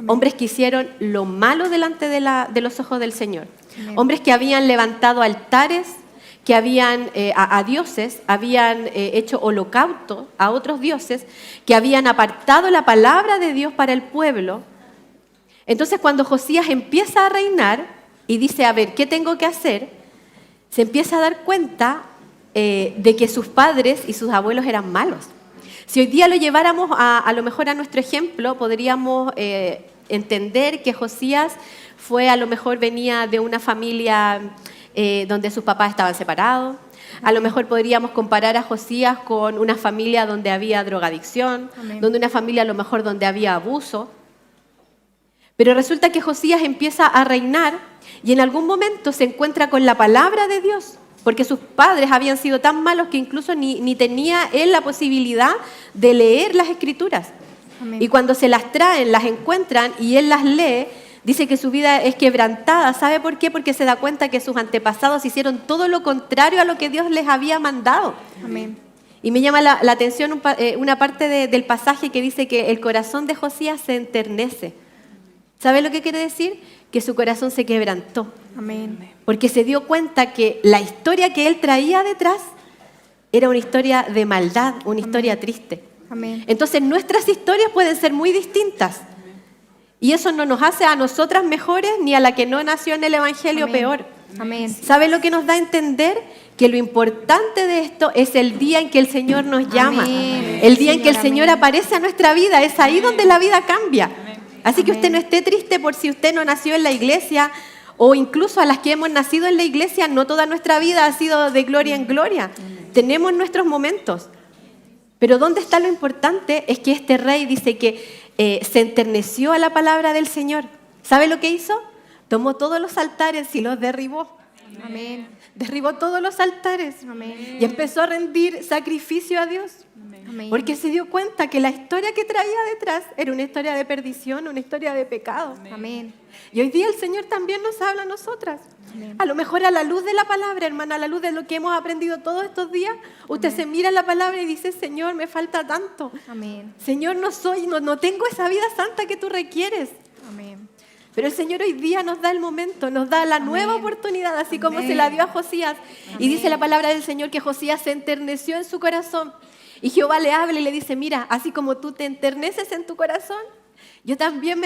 Hombres que hicieron lo malo delante de los ojos del Señor. Hombres que habían levantado altares, que habían a dioses, habían hecho holocausto a otros dioses, que habían apartado la palabra de Dios para el pueblo. Entonces, cuando Josías empieza a reinar y dice, a ver, ¿qué tengo que hacer?, se empieza a dar cuenta de que sus padres y sus abuelos eran malos. Si hoy día lo lleváramos a lo mejor a nuestro ejemplo, podríamos entender que Josías a lo mejor venía de una familia donde sus papás estaban separados. A lo mejor podríamos comparar a Josías con una familia donde había drogadicción, donde una familia a lo mejor donde había abuso. Pero resulta que Josías empieza a reinar y en algún momento se encuentra con la palabra de Dios porque sus padres habían sido tan malos que incluso ni tenía él la posibilidad de leer las Escrituras. Amén. Y cuando se las traen, las encuentran y él las lee, dice que su vida es quebrantada. ¿Sabe por qué? Porque se da cuenta que sus antepasados hicieron todo lo contrario a lo que Dios les había mandado. Amén. Y me llama la atención una parte del pasaje que dice que el corazón de Josías se enternece. ¿Sabe lo que quiere decir? Que su corazón se quebrantó. Amén. Porque se dio cuenta que la historia que él traía detrás era una historia de maldad, una historia triste. Amén. Entonces nuestras historias pueden ser muy distintas. Y eso no nos hace a nosotras mejores ni a la que no nació en el Evangelio Amén. peor. Amén. ¿Sabe lo que nos da a entender? Que lo importante de esto es el día en que el Señor nos llama. Amén. El día en que el Señor, Señor amén. aparece a nuestra vida. Es ahí donde la vida cambia. Así que Amén. usted no esté triste por si usted no nació en la iglesia, o incluso a las que hemos nacido en la iglesia, no toda nuestra vida ha sido de gloria en gloria. Tenemos nuestros momentos. Pero ¿dónde está lo importante? Es que este rey dice que se enterneció a la palabra del Señor. ¿Sabe lo que hizo? Tomó todos los altares y los derribó. Amén. Derribó todos los altares Amén. y empezó a rendir sacrificio a Dios. Amén. Porque se dio cuenta que la historia que traía detrás era una historia de perdición, una historia de pecado. Amén. Y hoy día el Señor también nos habla a nosotras. Amén. A lo mejor a la luz de la palabra, hermana, a la luz de lo que hemos aprendido todos estos días, usted se mira en la palabra y dice, Señor, me falta tanto. Amén. Señor, no tengo esa vida santa que tú requieres. Amén. Pero el Señor hoy día nos da el momento, nos da la nueva oportunidad, así como Amén. se la dio a Josías. Y dice la palabra del Señor que Josías se enterneció en su corazón. Y Jehová le habla y le dice, mira, así como tú te enterneces en tu corazón, yo también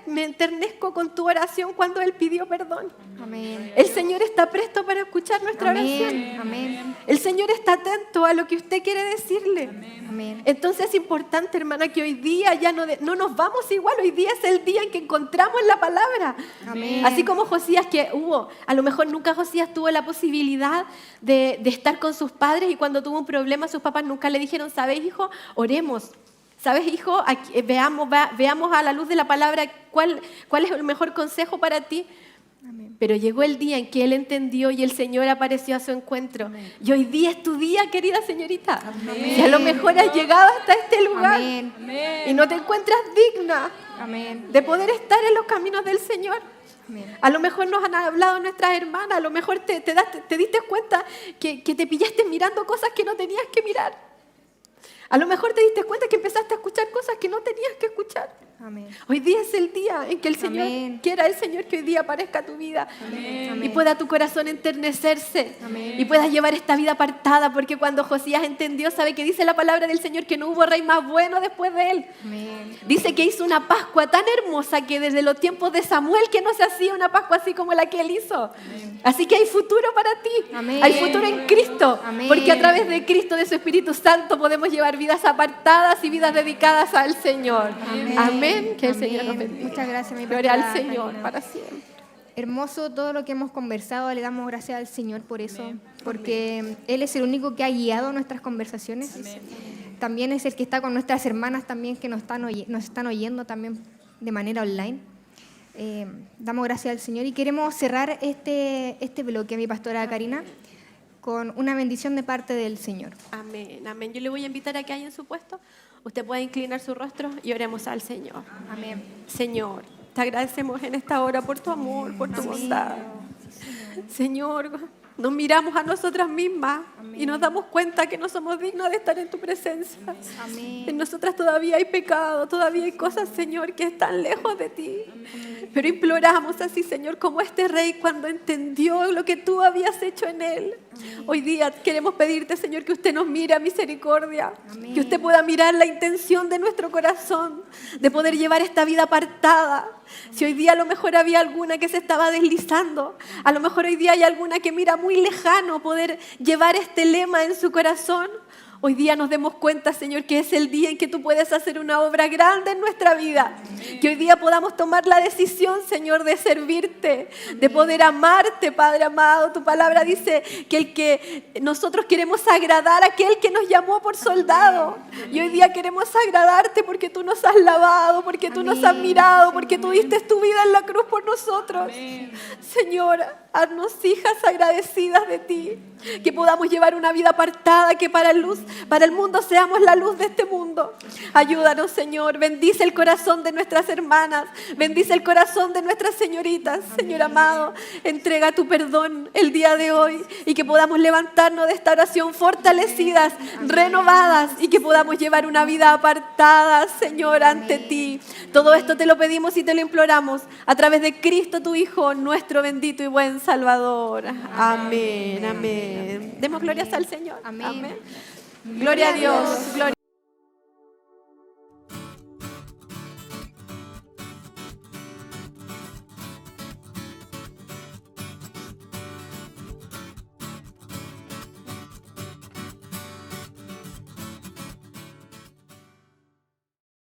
me enternezco con tu oración cuando Él pidió perdón. Amén. El Señor está presto para escuchar nuestra oración. Amén. Amén. El Señor está atento a lo que usted quiere decirle. Amén. Entonces es importante, hermana, que hoy día ya no nos vamos igual. Hoy día es el día en que encontramos la palabra. Amén. Así como Josías, a lo mejor nunca Josías tuvo la posibilidad de estar con sus padres, y cuando tuvo un problema sus papás nunca le dijeron, ¿sabes, hijo? Oremos. ¿Sabes, hijo? Aquí, veamos a la luz de la palabra cuál es el mejor consejo para ti. Amén. Pero llegó el día en que él entendió y el Señor apareció a su encuentro. Amén. Y hoy día es tu día, querida señorita. Amén. Y a lo mejor has llegado hasta este lugar Amén. y no te encuentras digna Amén. de poder estar en los caminos del Señor. Amén. A lo mejor nos han hablado nuestras hermanas, a lo mejor te diste cuenta que te pillaste mirando cosas que no tenías que mirar. A lo mejor te diste cuenta que empezaste a escuchar cosas que no tenías que escuchar. Amén. Hoy día es el día en que el Señor, Amén. quiera el Señor que hoy día aparezca a tu vida. Amén. Y pueda tu corazón enternecerse. Amén. Y puedas llevar esta vida apartada, porque cuando Josías entendió, sabe que dice la palabra del Señor que no hubo rey más bueno después de él. Amén. Dice que hizo una Pascua tan hermosa que desde los tiempos de Samuel que no se hacía una Pascua así como la que él hizo. Así que hay futuro para ti. Amén. Hay futuro en Cristo. Amén. Porque a través de Cristo, de su Espíritu Santo, podemos llevar vidas apartadas y vidas dedicadas al Señor. Amén. Que el Señor nos bendiga. Muchas gracias, mi Gloria al pastora Señor Karina. para siempre. Hermoso todo lo que hemos conversado, le damos gracias al Señor por eso, porque Él es el único que ha guiado nuestras conversaciones. También es el que está con nuestras hermanas también que nos están oyendo también de manera online. Damos gracias al Señor y queremos cerrar este bloque, mi pastora Karina, con una bendición de parte del Señor. Amén, amén. Yo le voy a invitar a que haya en su puesto. Usted puede inclinar su rostro y oremos al Señor. Amén. Señor, te agradecemos en esta hora por tu amor, por tu bondad. Señor, nos miramos a nosotras mismas y nos damos cuenta que no somos dignas de estar en tu presencia. Amén. En nosotras todavía hay pecado, todavía hay cosas, Señor, que están lejos de ti. Pero imploramos así, Señor, como este rey cuando entendió lo que tú habías hecho en él. Hoy día queremos pedirte, Señor, que usted nos mire a misericordia, Amén. que usted pueda mirar la intención de nuestro corazón, de poder llevar esta vida apartada. Si hoy día a lo mejor había alguna que se estaba deslizando, a lo mejor hoy día hay alguna que mira muy lejano poder llevar este lema en su corazón. hoy día nos demos cuenta, Señor, que es el día en que tú puedes hacer una obra grande en nuestra vida. Que hoy día podamos tomar la decisión, Señor, de servirte, de poder amarte, Padre amado. Tu palabra dice que nosotros queremos agradar a aquel que nos llamó por soldado. Y hoy día queremos agradarte porque tú nos has lavado, porque tú nos has mirado, porque tú diste tu vida en la cruz por nosotros. Señor, haznos hijas agradecidas de ti, que podamos llevar una vida apartada, que para el mundo seamos la luz de este mundo. Ayúdanos, Señor, bendice el corazón de nuestras hermanas, bendice el corazón de nuestras señoritas. Señor amado, entrega tu perdón el día de hoy y que podamos levantarnos de esta oración fortalecidas, renovadas, y que podamos llevar una vida apartada, Señor, ante ti. Todo esto te lo pedimos y te lo imploramos a través de Cristo, tu Hijo, nuestro bendito y buen Salvador. Amén, amén. Demos glorias al Señor. Amén. Amén. Gloria a Dios. Gloria.